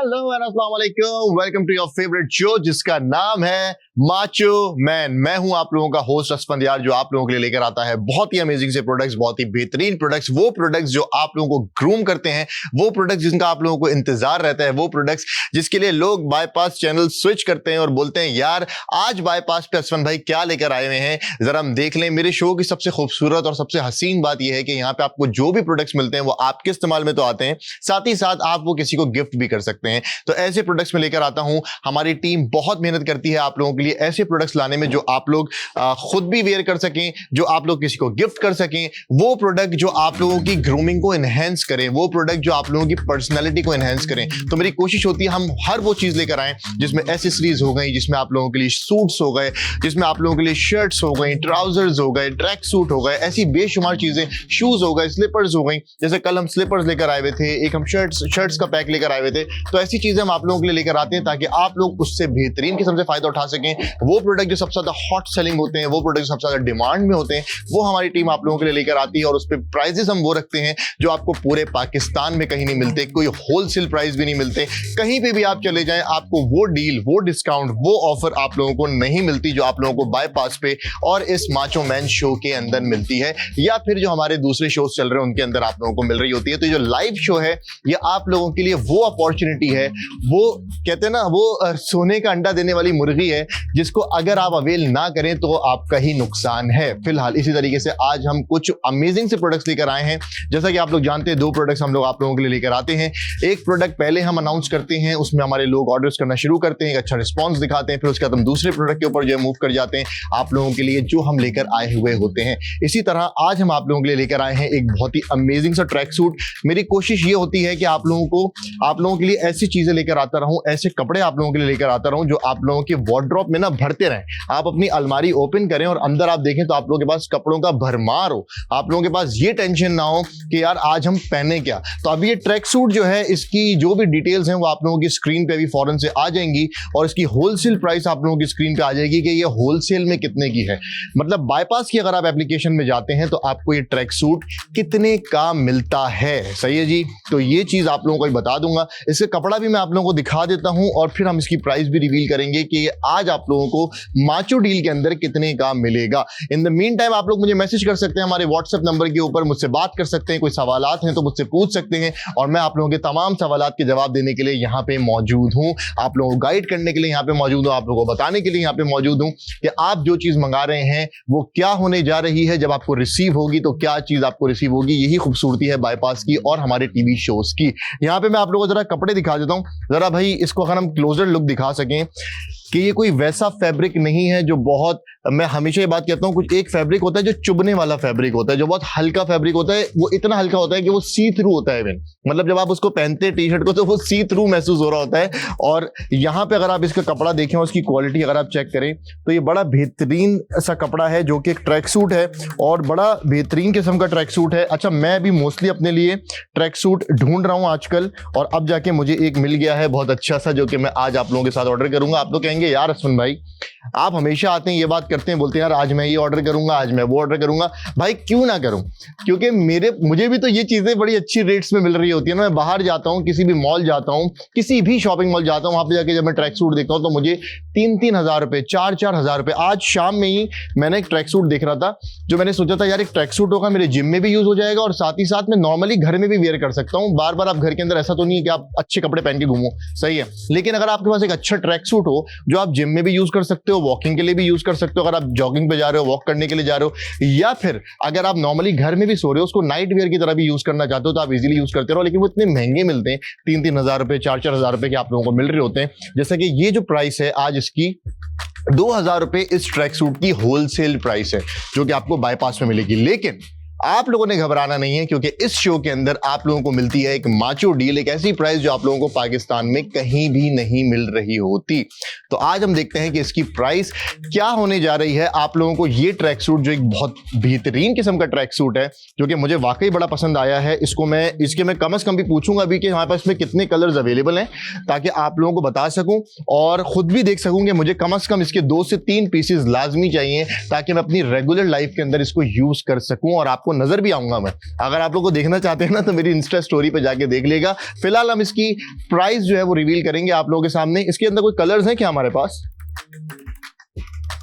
Hello and अस्सलाम वालेकुम, welcome to your favourite show जिसका नाम है माचो मैन। मैं हूं आप लोगों का होस्ट असफंदियार, जो आप लोगों के लिए लेकर आता है बहुत ही अमेजिंग से प्रोडक्ट्स, बहुत ही बेहतरीन प्रोडक्ट्स, वो प्रोडक्ट्स जो आप लोगों को ग्रूम करते हैं, वो प्रोडक्ट्स जिनका आप लोगों को इंतजार रहता है, वो प्रोडक्ट्स जिसके लिए लोग बाईपास चैनल स्विच करते हैं और बोलते हैं यार आज बाईपास पे असफन भाई क्या लेकर आए हुए हैं, जरा हम देख लें। मेरे शो की सबसे खूबसूरत और सबसे हसीन बात यह है कि यहाँ पे आपको जो भी प्रोडक्ट्स मिलते हैं वो आपके इस्तेमाल में तो आते हैं, साथ ही साथ आप वो किसी को गिफ्ट भी कर सकते हैं। तो ऐसे प्रोडक्ट्स में लेकर आता हूं। हमारी टीम बहुत मेहनत करती है आप लोगों के लिए ऐसे प्रोडक्ट्स लाने में जो आप लोग खुद भी वेयर कर सकें, जो आप लोग किसी को गिफ्ट कर सकें, वो प्रोडक्ट जो आप लोगों की ग्रूमिंग को एनहेंस करें, वो प्रोडक्ट जो आप लोगों की पर्सनैलिटी को एनहेंस करें। तो मेरी कोशिश होती है हम हर वो चीज लेकर आए जिसमें एसेसरीज हो गई, जिसमें आप लोगों के लिए सूट्स हो गए, जिसमें आप लोगों के लिए शर्ट्स हो गई, ट्राउजर्स हो गए, ट्रैक सूट हो गए, ऐसी बेशुमार चीजें, शूज हो गए, स्लीपर्स हो गई। जैसे कल हम स्लीपर्स लेकर आए हुए थे, एक हम शर्ट्स का पैक लेकर आए हुए थे। तो ऐसी चीजें हम आप लोगों के लिए लेकर आते हैं ताकि आप लोग उससे बेहतरीन किस्म से फायदा उठा सकें। वो प्रोडक्ट जो सबसे ज्यादा हॉट सेलिंग होते हैं, वो प्रोडक्ट जो सबसे ज्यादा डिमांड में होते हैं, वो हमारी टीम आप लोगों के लिए लेकर आती है और उस पर प्राइजेस हम वो रखते हैं जो आपको पूरे पाकिस्तान में कहीं नहीं मिलते, कोई होलसेल प्राइस भी नहीं मिलते। कहीं पे भी आप चले जाएं आपको वो डील, वो डिस्काउंट, वो ऑफर आप लोगों को नहीं मिलती जो आप लोगों को बाईपास पे और इस माचो मैन शो के अंदर मिलती है, या फिर जो हमारे दूसरे शोज चल रहे हैं उनके अंदर आप लोगों को मिल रही होती है। तो जो लाइव शो है ये आप लोगों के लिए वो अपॉर्चुनिटी है, वो कहते हैं ना वो सोने का अंडा देने वाली मुर्गी है जिसको अगर आप अवेल ना करें तो आपका ही नुकसान है। फिलहाल इसी तरीके से आज हम कुछ अमेजिंग से प्रोडक्ट्स लेकर आए हैं। जैसा कि आप लोग जानते हैं, दो प्रोडक्ट्स हम लोग आप लोगों के लिए लेकर आते हैं। एक प्रोडक्ट पहले हम अनाउंस करते हैं, उसमें हमारे लोग ऑर्डर्स करना शुरू करते हैं, एक अच्छा रिस्पॉन्स दिखाते हैं, फिर उसके बाद हम दूसरे प्रोडक्ट के ऊपर जो है मूव कर जाते हैं आप लोगों के लिए जो हम लेकर आए हुए होते हैं। इसी तरह आज हम आप लोगों के लिए लेकर आए हैं एक बहुत ही अमेजिंग सा ट्रैक सूट। मेरी कोशिश ये होती है कि आप लोगों के लिए ऐसी चीजें लेकर आता रहूं, ऐसे कपड़े आप लोगों के लिए लेकर आता रहूं जो आप लोगों के वार्डरोब में ना भरते रहें। आप अपनी अलमारी ओपन करें और अंदर आप देखें तो आप लोगों के पास कपड़ों का भरमार हो, आप लोगों के पास ये टेंशन ना हो कि यार आज हम पहने क्या। तो अब ये ट्रैक सूट जो है, इसकी जो भी डिटेल्स हैं वो आप लोगों की स्क्रीन पे भी फौरन से आ जाएंगी और इसकी होलसेल प्राइस आप लोगों की स्क्रीन पे आ जाएगी कि ये होलसेल में कितने की है। मतलब बाईपास की अगर आप एप्लीकेशन में जाते हैं तो आपको ये ट्रैक सूट कितने का मिलता है। सही है जी, तो ये चीज आप लोगों को बता दूंगा। इसका कपड़ा भी मैं आप लोगों को दिखा देता हूं और फिर हम इसकी प्राइस भी रिवील करेंगे कि आज आप लोगों को माचो डील के अंदर कितने का मिलेगा। इन द मीन टाइम आप लोग मुझे मैसेज कर सकते हैं हमारे व्हाट्सएप नंबर के ऊपर, मुझसे बात कर सकते हैं, कोई सवालात हैं तो मुझसे पूछ सकते हैं और मैं आप लोगों के तमाम सवालात के जवाब देने के लिए यहाँ पे मौजूद हूँ, आप लोगों को गाइड करने के लिए यहाँ पे मौजूद हूँ, आप लोगों को बताने के लिए यहाँ पे मौजूद हूँ कि आप जो चीज मंगा रहे हैं वो क्या होने जा रही है, जब आपको रिसीव होगी तो क्या चीज आपको रिसीव होगी। यही खूबसूरती है बाईपास की और हमारे टीवी शोज की। यहाँ पे मैं आप लोगों को जरा कपड़े दिखा देता हूँ, जरा भाई इसको अगर हम क्लोजर लुक दिखा सकें कि ये कोई वैसा फैब्रिक नहीं है जो बहुत, मैं हमेशा ये बात कहता हूं, कुछ एक फैब्रिक होता है जो चुभने वाला फैब्रिक होता है, जो बहुत हल्का फैब्रिक होता है, वो इतना हल्का होता है कि वो सी थ्रू होता है। मतलब जब आप उसको पहनते हैं टी शर्ट को तो वो सी थ्रू महसूस हो रहा होता है। और यहाँ पे अगर आप इसका कपड़ा देखें और उसकी क्वालिटी अगर आप चेक करें तो ये बड़ा बेहतरीन सा कपड़ा है जो कि एक ट्रैक सूट है और बड़ा बेहतरीन किस्म का ट्रैक सूट है। अच्छा, मैं भी मोस्टली अपने लिए ट्रैक सूट ढूंढ रहा हूँ आजकल और अब जाके मुझे एक मिल गया है बहुत अच्छा सा, जो कि मैं आज आप लोगों के साथ ऑर्डर करूंगा। आप लोग कहेंगे यार असफन भाई आप हमेशा आते हैं ये बात करते हैं, बोलते हैं यार आज मैं ये ऑर्डर करूंगा, आज मैं वो ऑर्डर करूंगा। भाई क्यों ना करूं, क्योंकि मुझे भी तो ये चीजें बड़ी अच्छी रेट्स में मिल रही होती है ना। मैं बाहर जाता हूं, किसी भी मॉल जाता हूं, किसी भी शॉपिंग मॉल जाता हूं, वहां पे जाके जब मैं ट्रैक सूट देखता हूं तो मुझे 3-3 हजार रुपए, 4-4 हजार रुपए। आज शाम में ही मैंने एक ट्रैक सूट देख रहा था जो मैंने सोचा था यार एक ट्रैक सूट होगा, मेरे जिम में भी यूज हो जाएगा और साथ ही साथ मैं नॉर्मली घर में भी वेयर कर सकता हूं। बार बार आप घर के अंदर, ऐसा तो नहीं है कि आप अच्छे कपड़े पहन के घूमो, सही है, लेकिन अगर आपके पास एक अच्छा ट्रैक सूट हो जो आप जिम में भी यूज कर सकते हो, वॉकिंग के लिए भी यूज कर सकते हो, अगर आप जॉगिंग पे जा रहे हो, वॉक करने के लिए जा रहे हो, या फिर अगर आप नॉर्मली घर में भी सो रहे हो, उसको नाइट वेयर की तरह भी यूज करना चाहते हो तो आप इजीली यूज करते रहो। लेकिन वो इतने महंगे मिलते हैं, 3-3 हजार रुपए, 4-4 हजार रुपए के आप लोगों को मिल रहे होते हैं। जैसा कि ये जो प्राइस है आज इसकी 2,000 रुपए इस ट्रैक सूट की होलसेल प्राइस है जो कि आपको बाईपास में मिलेगी। लेकिन आप लोगों ने घबराना नहीं है क्योंकि इस शो के अंदर आप लोगों को मिलती है एक माचो डील, एक ऐसी प्राइस जो आप लोगों को पाकिस्तान में कहीं भी नहीं मिल रही होती। तो आज हम देखते हैं कि इसकी प्राइस क्या होने जा रही है। आप लोगों को ये ट्रैक सूट जो एक बहुत बेहतरीन किस्म का ट्रैक सूट है जो कि मुझे वाकई बड़ा पसंद आया है, इसके मैं कम से कम भी पूछूंगा अभी कि हमारे पास में कितने कलर्स अवेलेबल हैं ताकि आप लोगों को बता सकूं और खुद भी देख सकूं कि मुझे कम से कम इसके 2 से 3 पीसेस लाजमी चाहिए ताकि मैं अपनी रेगुलर लाइफ के अंदर इसको यूज कर सकूं और आपको आपको नजर भी आऊंगा मैं। अगर आप लोग को देखना चाहते हैं ना तो मेरी इंस्टा स्टोरी पे जाके देख लेगा। फिलहाल हम इसकी प्राइस जो है वो रिवील करेंगे आप लोगों के सामने। इसके अंदर कोई कलर्स हैं क्या हमारे पास?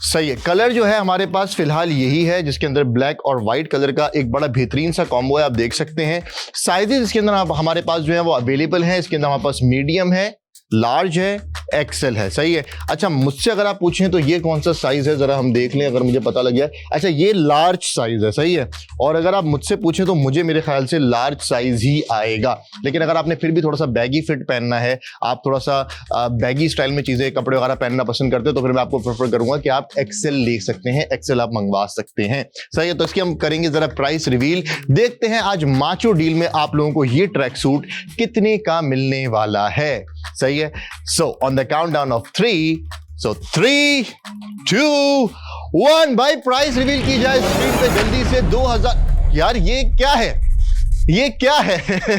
सही है, कलर जो है हमारे पास फिलहाल यही है, जिसके अंदर ब्लैक और व्हाइट कलर का एक बड़ा बेहतरीन सा कॉम्बो है, आप देख सकते हैं। साइजेस इसके अंदर हमारे पास जो है वो अवेलेबल है। इसके अंदर हमारे पास मीडियम है, लार्ज है, एक्सेल है। सही है। अच्छा, मुझसे अगर आप पूछें तो ये कौन सा साइज है, जरा हम देख लें अगर मुझे पता लग गया। अच्छा, ये लार्ज साइज है। सही है। और अगर आप मुझसे पूछें तो मुझे मेरे ख्याल से लार्ज साइज ही आएगा, लेकिन अगर आपने फिर भी थोड़ा सा बैगी फिट पहनना है, आप थोड़ा सा बैगी स्टाइल में चीजें कपड़े वगैरह पहनना पसंद करते हो, तो फिर मैं आपको प्रेफर करूंगा कि आप एक्सेल ले सकते हैं, एक्सेल आप मंगवा सकते हैं। सही है। तो इसकी हम करेंगे जरा प्राइस रिवील। देखते हैं आज माचो डील में आप लोगों को ये ट्रैक सूट कितने का मिलने वाला है। सही है। So on the countdown of 3, so 3, 2, 1 भाई प्राइस रिवील की जाए स्क्रीन पे जल्दी से। 2000। यार ये क्या है, ये क्या है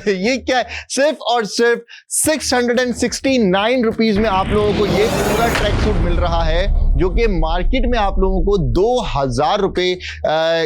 ये क्या है? सिर्फ और सिर्फ 669 रुपीज में आप लोगों को ये पूरा ट्रैक सूट मिल रहा है, जो कि मार्केट में आप लोगों को 2000 रुपए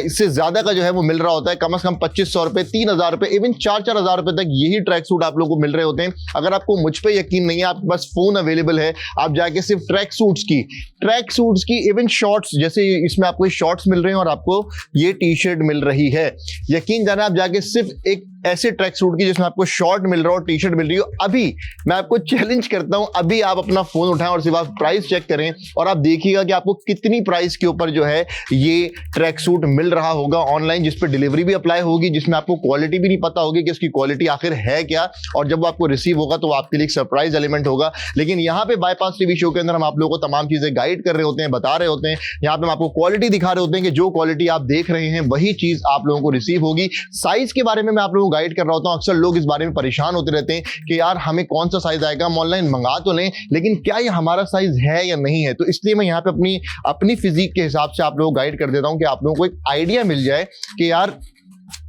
इससे ज्यादा का जो है वो मिल रहा होता है। कम से कम 2500 रुपए, 3000 रुपए, इवन 4-4000 रुपए तक यही ट्रैक सूट आप लोगों को मिल रहे होते हैं। अगर आपको मुझ पे यकीन नहीं है, आपके पास फोन अवेलेबल है, आप जाके सिर्फ ट्रैक सूट्स की इवन शॉर्ट्स, जैसे इसमें आपको शॉर्ट्स मिल रहे हैं और आपको ये टी शर्ट मिल रही है, यकीन जाना आप जाके सिर्फ एक ऐसे ट्रैक सूट की जिसमें आपको शॉर्ट मिल रहा हो, टी शर्ट मिल रही हो, अभी मैं आपको चैलेंज करता हूं, अभी आप अपना फोन उठाएं और सिर्फ आप प्राइस चेक करें और आप देखिएगा कि आपको कितनी प्राइस के ऊपर जो है ये ट्रैक सूट मिल रहा होगा ऑनलाइन, जिस पर डिलीवरी भी अप्लाई होगी, जिसमें आपको क्वालिटी भी नहीं पता होगी कि इसकी क्वालिटी आखिर है क्या, और जब वो आपको रिसीव होगा तो आपके लिए एक सरप्राइज एलिमेंट होगा। लेकिन यहाँ पे बाईपास टीवी शो के अंदर हम आप लोगों को तमाम चीजें गाइड कर रहे होते हैं, बता रहे होते हैं, यहाँ पे हम आपको क्वालिटी दिखा रहे होते हैं कि जो क्वालिटी आप देख रहे हैं वही चीज आप लोगों को रिसीव होगी। साइज के बारे में मैं आप लोगों को गाइड कर रहा होता हूँ। अक्सर लोग इस बारे में परेशान होते रहते हैं कि यार हमें कौन सा साइज आएगा, हम ऑनलाइन मंगा तो लें, लेकिन क्या ये हमारा साइज है या नहीं है। तो इसलिए मैं यहाँ पे अपनी फिजिक के हिसाब से आप लोगों को गाइड कर देता हूं कि आप लोगों को एक आइडिया मिल जाए कि यार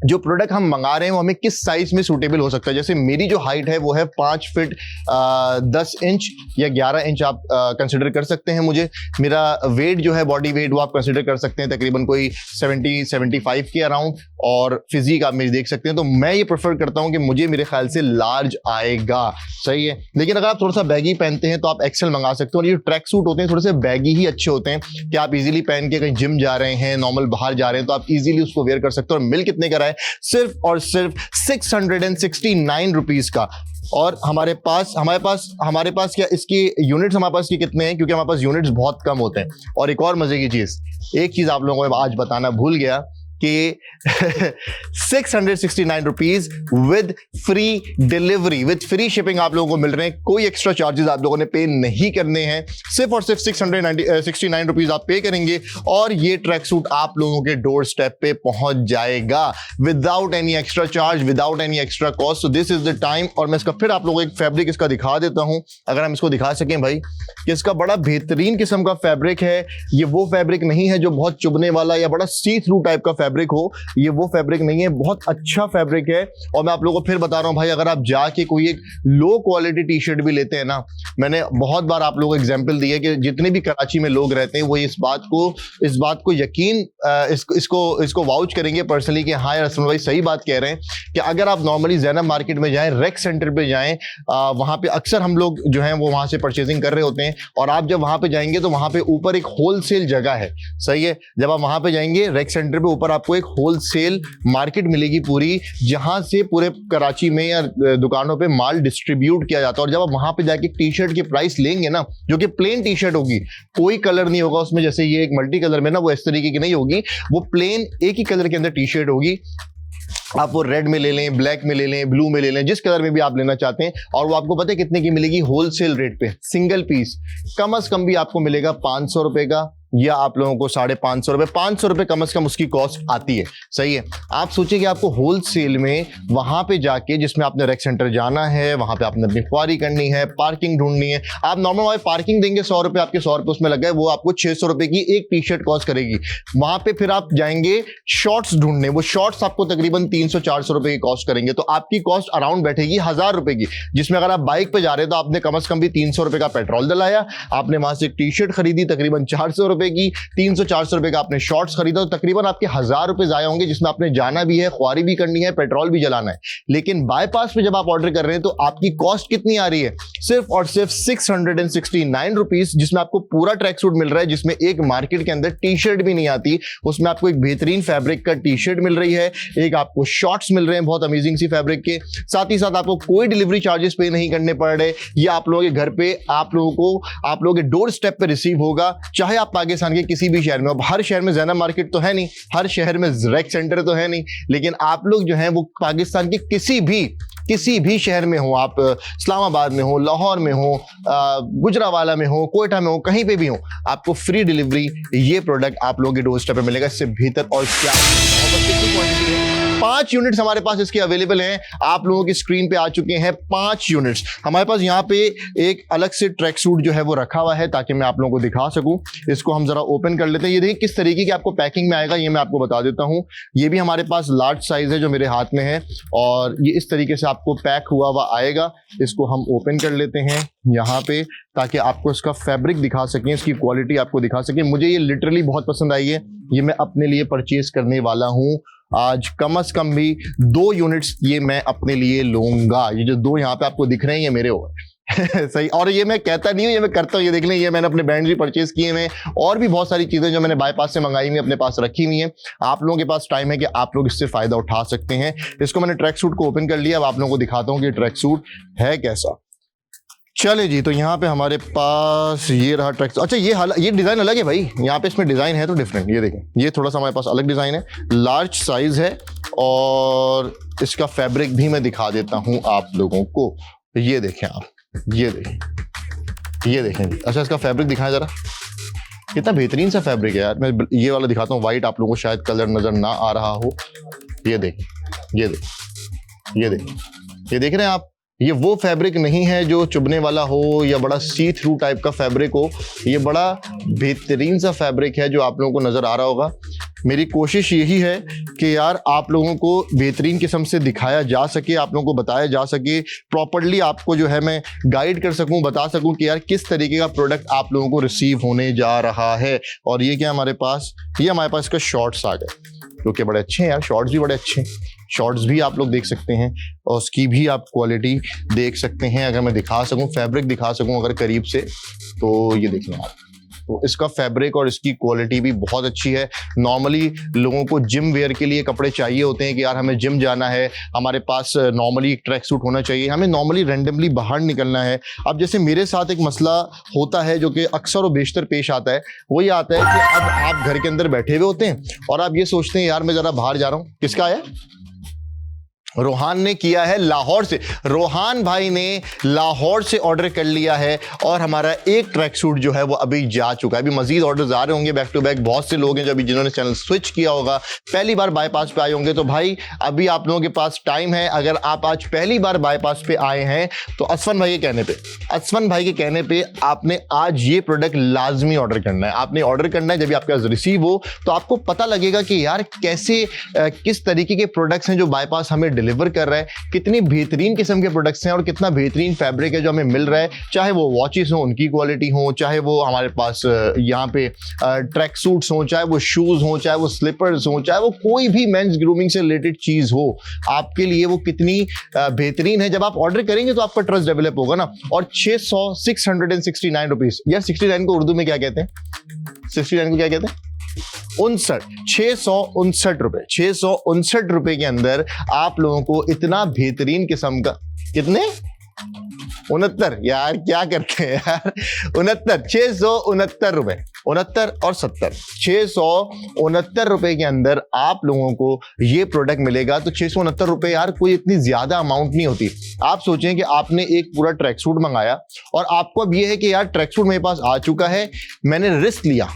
जो प्रोडक्ट हम मंगा रहे हैं वो हमें किस साइज में सूटेबल हो सकता है। जैसे मेरी जो हाइट है वो है 5 फीट 10 इंच या 11 इंच आप कंसिडर कर सकते हैं मुझे। मेरा वेट जो है, बॉडी वेट, वो आप कंसिडर कर सकते हैं तकरीबन कोई 70-75 के अराउंड, और फिजिक आप मेरी देख सकते हैं। तो मैं ये प्रेफर करता हूं कि मुझे मेरे ख्याल से लार्ज आएगा। सही है। लेकिन अगर आप थोड़ा सा बैगी पहनते हैं तो आप एक्सेल मंगा सकते हो। और ये ट्रैक सूट होते हैं थोड़े से बैगी ही अच्छे होते हैं कि आप इजीली पहन के कहीं जिम जा रहे हैं, नॉर्मल बाहर जा रहे हैं, तो आप इजीली उसको वेयर कर सकते हो। और मिल कितने का रहा है? सिर्फ और सिर्फ 669 रुपीज का। और हमारे पास क्या इसकी यूनिट्स हमारे पास कितने हैं, क्योंकि हमारे पास यूनिट्स बहुत कम होते हैं। और एक और मजे की चीज, एक चीज आप लोगों को आज बताना भूल गया कि 669 rupees with free delivery, with free shipping आप लोगों को मिल रहे हैं। कोई एक्स्ट्रा चार्जेस आप लोगों ने पे नहीं करने हैं, सिर्फ और सिर्फ 669 रुपीज आप पे करेंगे और ये ट्रैक सूट आप लोगों के डोर स्टेप पे पहुंच जाएगा without any extra charge, without any extra cost. So this is the time. और मैं इसका फिर आप लोगों को एक फैब्रिक इसका दिखा देता हूं, अगर हम इसको दिखा सकें भाई, कि इसका बड़ा बेहतरीन किस्म का फैब्रिक है। ये वो फैब्रिक नहीं है जो बहुत चुभने वाला या बड़ा सी थ्रू टाइप का फैब्रिक हो, ये वो फैब्रिक नहीं है, बहुत अच्छा फैब्रिक है। और मैं आप लोगों को फिर बता रहा हूं भाई, अगर आप जाके कोई एक लो क्वालिटी टी शर्ट भी लेते हैं ना, मैंने बहुत बार आप लोगों को एग्जांपल दी है कि जितने भी कराची में लोग रहते हैं वो इस बात को यकीन इसको वाउच करेंगे पर्सनली कि हाँ यार असलम भाई सही बात कह रहे हैं कि अगर आप नॉर्मली ज़ैनब मार्केट में जाएं, रेक सेंटर पे जाएं, वहां पे अक्सर हम लोग जो हैं वो वहां से परचेजिंग कर रहे होते हैं। और आप जब वहां पे जाएंगे तो वहां पे ऊपर एक होलसेल जगह है। सही है। जब आप वहां पे जाएंगे रेक सेंटर पे, ऊपर आपको एक होलसेल मार्केट मिलेगी पूरी, जहां से पूरे कराची में या दुकानों पे माल डिस्ट्रीब्यूट किया जाता है। और जब आप वहां पे जाके टी शर्ट की प्राइस लेंगे ना, जो कि प्लेन टी शर्ट होगी, कोई कलर नहीं होगा उसमें, जैसे ये एक मल्टी कलर में ना, वो इस तरीके की नहीं होगी, वो प्लेन एक ही कलर के अंदर टी शर्ट होगी। आप वो रेड में ले लें, ब्लैक में ले लें, ब्लू में ले लें, जिस कलर में भी आप लेना चाहते हैं। और वो आपको पता है कितने की मिलेगी? होलसेल रेट पे सिंगल पीस कम से कम भी आपको मिलेगा 500 रुपए का, या आप लोगों को 550 रुपए, 500 रुपए कम से कम उसकी कॉस्ट आती है। सही है। आप सोचिए कि आपको होलसेल में वहां पे जाके, जिसमें आपने रेक सेंटर जाना है, वहां पे आपने अपनी ख्वारी करनी है, पार्किंग ढूंढनी है, आप नॉर्मल वाले पार्किंग देंगे 100 रुपए, आपके 100 रुपए उसमें लग गए, वो आपको 600 रुपए की एक टी शर्ट कॉस्ट करेगी। वहां पे फिर आप जाएंगे शॉर्ट्स ढूंढने, वो शॉर्ट्स आपको तकरीबन 300-400 रुपए की कॉस्ट करेंगे, तो आपकी कॉस्ट अराउंड बैठेगी 1000 रुपए की। जिसमें अगर आप बाइक पे जा रहे हैं तो आपने कम से कम भी 300 रुपए का पेट्रोल डलाया, आपने वहां से एक टी शर्ट खरीदी तकरीबन 400 रुपए रुपए की 300-400 रुपए का आपने शॉर्ट्स खरीदा तो तकरीबन आपके 1000 रुपए जाए होंगे, जिसमें आपने जाना भी है, ख्वारी भी करनी है, पेट्रोल भी जलाना है। लेकिन बाईपास पे जब आप ऑर्डर कर रहे हैं तो आपकी कॉस्ट कितनी आ रही है? सिर्फ और सिर्फ 669 रुपीज, जिसमें आपको पूरा ट्रैक सूट मिल रहा है, जिसमें एक मार्केट के अंदर टी शर्ट भी नहीं आती, उसमें आपको एक बेहतरीन फैब्रिक का टी शर्ट मिल रही है, एक आपको शॉर्ट्स मिल रहे हैं बहुत अमेजिंग सी फैब्रिक के, साथ ही साथ आपको कोई डिलीवरी चार्जेस पे नहीं करने पड़ रहे। ये आप लोगों के घर पे, आप लोगों के डोर स्टेप पे रिसीव होगा, चाहे आप पाकिस्तान के किसी भी शहर में। अब हर शहर में ज़ैनब मार्केट तो है नहीं, हर शहर में रेक सेंटर तो है नहीं, लेकिन आप लोग जो हैं वो पाकिस्तान के किसी भी शहर में हो, आप इस्लामाबाद में हो, लाहौर में हो, गुजरावाला में हो, कोयटा में हो, कहीं पे भी हो, आपको फ्री डिलीवरी ये प्रोडक्ट आप लोगों के डोर स्टेप पे मिलेगा। इससे बेहतर और क्या? 5 यूनिट्स हमारे पास इसके अवेलेबल हैं, आप लोगों की स्क्रीन पे आ चुके हैं 5 यूनिट्स। हमारे पास यहाँ पे एक अलग से ट्रैक सूट जो है वो रखा हुआ है ताकि मैं आप लोगों को दिखा सकूं। इसको हम जरा ओपन कर लेते हैं। ये देखिए किस तरीके की आपको पैकिंग में आएगा, ये मैं आपको बता देता हूं। ये भी हमारे पास लार्ज साइज है जो मेरे हाथ में है, और ये इस तरीके से आपको पैक हुआ आएगा। इसको हम ओपन कर लेते हैं यहाँ पे ताकि आपको इसका फैब्रिक दिखा सकें, इसकी क्वालिटी आपको दिखा सकें। मुझे ये लिटरली बहुत पसंद आई है, ये मैं अपने लिए परचेज करने वाला हूँ आज। कम से कम भी 2 यूनिट्स ये मैं अपने लिए लूंगा। ये जो 2 यहाँ पे आपको दिख रहे हैं ये मेरे हो सही। और ये मैं कहता नहीं हूँ, ये मैं करता हूँ। ये देख लें, ये मैंने अपने बैंड भी परचेज किए हुए, और भी बहुत सारी चीजें जो मैंने बाईपास से मंगाई हुई अपने पास रखी हुई हैं। आप लोगों के पास टाइम है कि आप लोग इससे फायदा उठा सकते हैं। इसको मैंने ट्रैक सूट को ओपन कर लिया, अब आप लोगों को दिखाता हूँ कि ट्रैक सूट है कैसा। चले जी, तो यहाँ पे हमारे पास ये रहा ट्रैक। अच्छा, ये डिजाइन अलग है भाई, यहाँ पे इसमें डिजाइन है तो डिफरेंट। ये देखें, ये थोड़ा सा हमारे पास अलग डिजाइन है, लार्ज साइज है, और इसका फैब्रिक भी मैं दिखा देता हूँ आप लोगों को। ये देखें आप, ये देखें जी। अच्छा, इसका फैब्रिक दिखाएं जरा, कितना बेहतरीन सा फैब्रिक है यार। मैं ये वाला दिखाता हूँ, व्हाइट, आप लोगों को शायद कलर नजर ना आ रहा हो। ये देखें, ये देख रहे हैं आप, ये वो फैब्रिक नहीं है जो चुभने वाला हो या बड़ा सी थ्रू टाइप का फैब्रिक हो। ये बड़ा बेहतरीन सा फैब्रिक है जो आप लोगों को नजर आ रहा होगा। मेरी कोशिश यही है कि यार आप लोगों को बेहतरीन किस्म से दिखाया जा सके, आप लोगों को बताया जा सके, प्रॉपर्ली आपको जो है मैं गाइड कर सकूं, बता सकूं कि यार किस तरीके का प्रोडक्ट आप लोगों को रिसीव होने जा रहा है। और ये क्या हमारे पास इसका शॉर्ट्स आ गए, जो कि बड़े अच्छे हैं यार, शॉर्ट्स भी बड़े अच्छे हैं। शॉर्ट्स भी आप लोग देख सकते हैं और उसकी भी आप क्वालिटी देख सकते हैं। अगर मैं दिखा सकूं, फैब्रिक दिखा सकूं अगर करीब से, तो ये देख लें आप। तो इसका फैब्रिक और इसकी क्वालिटी भी बहुत अच्छी है। नॉर्मली लोगों को जिम वेयर के लिए कपड़े चाहिए होते हैं कि यार हमें जिम जाना है, हमारे पास नॉर्मली एक ट्रैक सूट होना चाहिए, हमें नॉर्मली रैंडमली बाहर निकलना है। अब जैसे मेरे साथ एक मसला होता है जो कि अक्सर और बेशतर पेश आता है, वो ये आता है कि अब आप घर के अंदर बैठे हुए होते हैं और आप ये सोचते हैं यार मैं जरा बाहर जा रहा हूँ। किसका है? रोहान ने किया है लाहौर से। रोहान भाई ने लाहौर से ऑर्डर कर लिया है और हमारा एक ट्रैक सूट जो है वो अभी जा चुका है। अभी मजीद ऑर्डर्स आ रहे होंगे बैक टू बैक। बहुत से लोग हैं जो अभी जिन्होंने चैनल स्विच किया होगा, पहली बार बाईपास पे आए होंगे, तो भाई अभी आप लोगों के पास टाइम है। अगर आप आज पहली बार बाईपास पे आए हैं तो असफन भाई के कहने पे आपने आज ये प्रोडक्ट लाजमी ऑर्डर करना है। आपने ऑर्डर करना है, जब आपके पास रिसीव हो तो आपको पता लगेगा कि यार कैसे किस तरीके के प्रोडक्ट्स हैं जो बाईपास हमें डिलीवर कर रहा है, कितनी बेहतरीन किस्म के प्रोडक्ट्स हैं और कितना बेहतरीन फैब्रिक है जो हमें मिल रहा है। चाहे वो वॉचेस हो, उनकी क्वालिटी हो, चाहे वो हमारे पास यहाँ पे ट्रैक सूट्स हो, चाहे वो शूज हो, चाहे वो स्लीपर्स हो, चाहे वो कोई भी मेंस ग्रूमिंग से रिलेटेड चीज हो, आपके लिए वो कितनी बेहतरीन है। जब आप ऑर्डर करेंगे तो आपका ट्रस्ट डेवलप होगा ना। और 669 रुपीज, यार 69 को उर्दू में क्या कहते हैं? 69 को क्या कहते हैं? 659 रुपए। 659 रुपए के अंदर आप लोगों को इतना बेहतरीन किस्म का, कितने 69, यार क्या करते हैं यार, 69, 669 रुपए, 69 और 70, 669 रुपए के अंदर आप लोगों को ये प्रोडक्ट मिलेगा। तो 669 रुपए यार कोई इतनी ज्यादा अमाउंट नहीं होती। आप सोचें कि आपने एक पूरा ट्रैक सूट मंगाया और आपको अब ये है कि यार ट्रैक सूट मेरे पास आ चुका है, मैंने रिस्क लिया।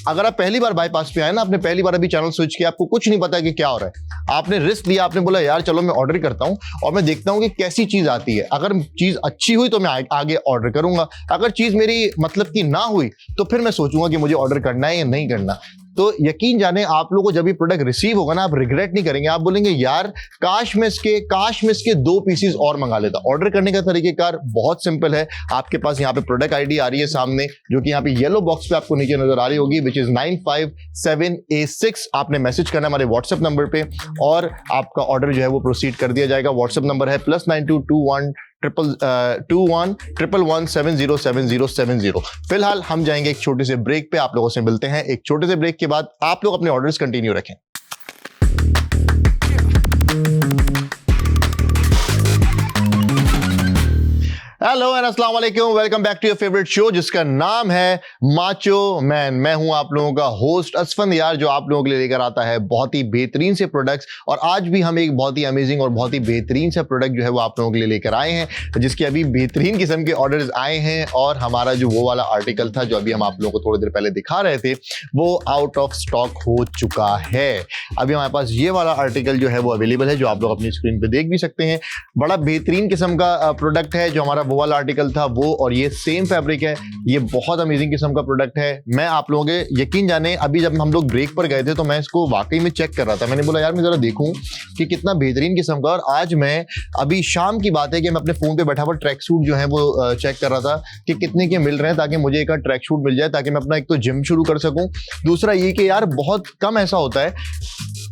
अगर आप पहली बार बाईपास पे आए ना, आपने पहली बार अभी चैनल स्विच किया, आपको कुछ नहीं पता कि क्या हो रहा है, आपने रिस्क लिया, आपने बोला यार चलो मैं ऑर्डर करता हूं और मैं देखता हूं कि कैसी चीज आती है। अगर चीज अच्छी हुई तो मैं आगे ऑर्डर करूंगा, अगर चीज मेरी मतलब की ना हुई तो फिर मैं सोचूंगा कि मुझे ऑर्डर करना है या नहीं करना। तो यकीन जाने आप लोगों को जब ये प्रोडक्ट रिसीव होगा ना, आप रिग्रेट नहीं करेंगे। आप बोलेंगे यार काश मैं इसके 2 पीसीज और मंगा लेता। ऑर्डर करने का तरीकेकार बहुत सिंपल है। आपके पास यहाँ पे प्रोडक्ट आईडी आ रही है सामने, जो कि यहाँ पे येलो बॉक्स पे आपको नीचे नजर आ रही होगी, विच इज 957A6। आपने मैसेज करना हमारे व्हाट्सएप नंबर पे और आपका ऑर्डर जो है वो प्रोसीड कर दिया जाएगा। व्हाट्सएप नंबर है +922111707070। फिलहाल हम जाएंगे एक छोटे से ब्रेक पे, आप लोगों से मिलते हैं एक छोटे से ब्रेक के बाद। आप लोग अपने ऑर्डर्स कंटिन्यू रखें। हेलो एंड अस्सलाम वालेकुम, welcome back to your favourite show जिसका नाम है माचो मैन। मैं हूं आप लोगों का होस्ट असफंद यार, जो आप लोगों के लिए लेकर आता है बहुत ही बेहतरीन से प्रोडक्ट्स। और आज भी हम एक बहुत ही अमेजिंग और बहुत ही बेहतरीन से प्रोडक्ट जो है वो आप लोगों के लिए लेकर आए हैं, जिसके अभी बेहतरीन किस्म के ऑर्डर्स आए हैं। और हमारा जो वो वाला आर्टिकल था जो अभी हम आप लोगों को थोड़ी देर पहले दिखा रहे थे, वो आउट ऑफ स्टॉक हो चुका है। अभी हमारे पास ये वाला आर्टिकल जो है वो अवेलेबल है, जो आप लोग अपनी स्क्रीन पे देख भी सकते हैं। बड़ा बेहतरीन किस्म का प्रोडक्ट है। जो हमारा वो वाला आर्टिकल था वो और ये सेम फैब्रिक है। ये बहुत अमेजिंग किस्म का प्रोडक्ट है। मैं आप लोगों के यकीन जाने, अभी जब हम लोग ब्रेक पर गए थे तो मैं इसको वाकई में चेक कर रहा था। मैंने बोला यार मैं जरा देखूं कि कितना बेहतरीन किस्म का। और आज मैं, अभी शाम की बात है कि मैं अपने फोन पे बैठा हुआ ट्रैक सूट जो है वो चेक कर रहा था कि कितने के मिल रहे हैं, ताकि मुझे एक ट्रैक सूट मिल जाए, ताकि मैं अपना एक तो जिम शुरू कर सकूं। दूसरा ये कि यार बहुत कम ऐसा होता है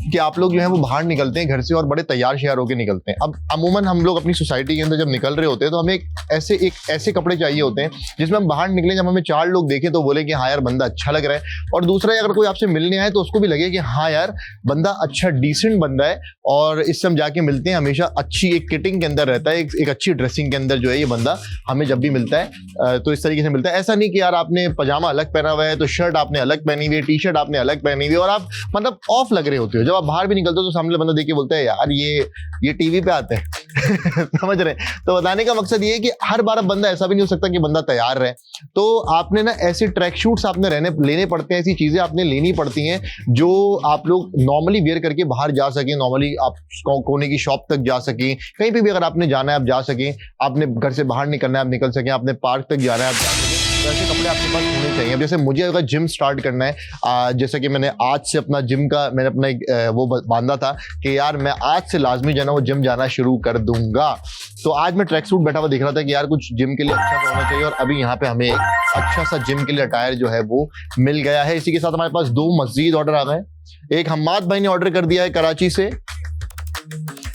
कि आप लोग जो है वो बाहर निकलते हैं घर से और बड़े तैयार श्यार होकर निकलते हैं। अब अमूमन हम लोग अपनी सोसाइटी के अंदर जब निकल रहे होते हैं तो हमें ऐसे कपड़े चाहिए होते हैं जिसमें हम बाहर निकले, जब हमें 4 लोग देखें तो बोले कि हाँ यार बंदा अच्छा लग रहा है। और दूसरा, अगर कोई आपसे मिलने आए तो उसको भी लगे कि हाँ यार बंदा अच्छा डिसेंट बंदा है, और इससे हम जाके मिलते हैं हमेशा अच्छी एक किटिंग के अंदर रहता है, एक अच्छी ड्रेसिंग के अंदर जो है ये बंदा हमें जब भी मिलता है तो इस तरीके से मिलता है। ऐसा नहीं कि यार आपने पजामा अलग पहना हुआ है तो शर्ट आपने अलग पहनी हुई है, टी शर्ट आपने अलग पहनी हुई है और आप मतलब ऑफ लग रहे होते हो। जब आप बाहर भी निकलते हो तो सामने बंदा देख के बोलता है यार ये टीवी पे आते हैं समझ रहे हैं। तो बताने का मकसद ये है कि हर बार अब बंदा ऐसा भी नहीं हो सकता कि बंदा तैयार रहे। तो आपने ना ऐसे ट्रैक शूट्स आपने लेने पड़ते हैं, ऐसी चीजें आपने लेनी पड़ती हैं जो आप लोग नॉर्मली वेयर करके बाहर जा सकें, नॉर्मली आप कोने की शॉप तक जा सकें, कहीं पे भी अगर आपने जाना है आप जा सकें, आपने घर से बाहर निकलना है आप निकल सकें, आपने पार्क तक जाना है आप जा सकें। तो ऐसे कपड़े आपके पास होने चाहिए। अब जैसे मुझे अगर जिम स्टार्ट करना है, जैसे कि मैंने आज से अपना जिम का मैंने अपना एक वो बांधा था कि यार मैं आज से लाजमी जो है ना वो जिम जाना शुरू कर दूंगा। तो आज मैं ट्रैक सूट बैठा हुआ दिख रहा था कि यार कुछ जिम के लिए अच्छा सा होना चाहिए, और अभी यहाँ पे हमें एक अच्छा सा जिम के लिए अटायर जो है वो मिल गया है। इसी के साथ हमारे पास 2 मजीद ऑर्डर आ गए। एक हम्माद भाई ने ऑर्डर कर दिया है कराची से,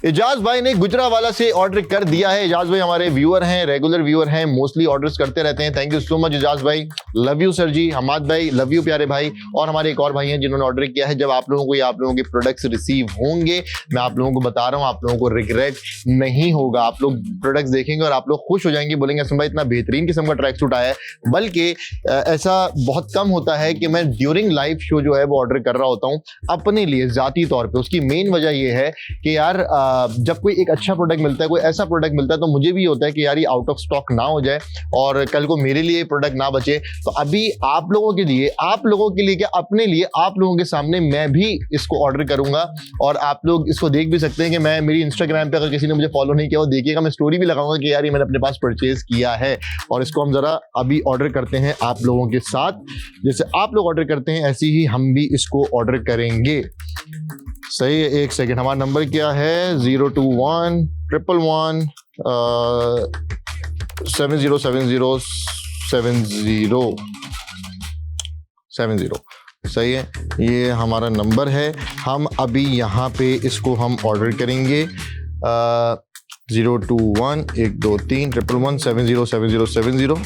इजाज भाई ने गुजरावाला से ऑर्डर कर दिया है। इजाज भाई हमारे व्यूअर हैं, रेगुलर व्यूअर हैं, मोस्टली ऑर्डर्स करते रहते हैं। Thank you so much Ijaz भाई, love you sir ji. Hamad भाई लव यू प्यारे भाई। और हमारे एक और भाई हैं जिन्होंने ऑर्डर किया है। जब आप लोगों को ये आप लोगों के प्रोडक्ट्स रिसीव होंगे, मैं आप लोगों को बता रहा हूँ, आप लोगों को रिग्रेट नहीं होगा। आप लोग प्रोडक्ट्स देखेंगे और आप लोग खुश हो जाएंगे, बोलेंगे असम भाई इतना बेहतरीन किस्म का ट्रैक सूट आया है। बल्कि ऐसा बहुत कम होता है कि मैं ड्यूरिंग लाइव शो जो है वो ऑर्डर कर रहा होता हूँ अपने लिए जाती तौर पर। उसकी मेन वजह यह है कि यार जब कोई अच्छा प्रोडक्ट मिलता है, कोई ऐसा प्रोडक्ट मिलता है, तो मुझे भी होता है कि यार ये आउट ऑफ स्टॉक ना हो जाए और कल को मेरे लिए प्रोडक्ट ना बचे। तो अभी आप लोगों के लिए क्या, अपने लिए आप लोगों के सामने मैं भी इसको ऑर्डर करूंगा। और आप लोग इसको देख भी सकते हैं कि मैं मेरी इंस्टाग्राम पे, अगर किसी ने मुझे फॉलो नहीं किया वो देखिएगा, मैं स्टोरी भी लगाऊंगा कि यार ये मैंने अपने पास परचेज किया है। और इसको हम जरा अभी ऑर्डर करते हैं आप लोगों के साथ। जैसे आप लोग ऑर्डर करते हैं ऐसे ही हम भी इसको ऑर्डर करेंगे। सही है, एक सेकेंड। हमारा नंबर क्या है? 02111 707070। सही है, ये हमारा नंबर है। हम अभी यहाँ पे इसको हम ऑर्डर करेंगे 021123111707070।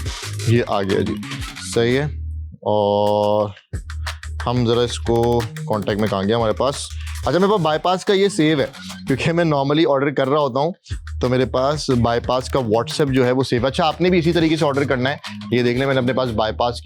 ये आ गया जी, सही है। और हम ज़रा इसको कॉन्टैक्ट में कहाँ गया हमारे पास? अच्छा, मेरे पास बाईपास का ये सेव है क्योंकि मैं नॉर्मली ऑर्डर कर रहा होता हूँ, तो मेरे पास बाईपास का व्हाट्सएप जो है वो सेव। अच्छा, आपने भी इसी तरीके से ऑर्डर करना है। ये देख लें, मैंने अपने पास बाईपास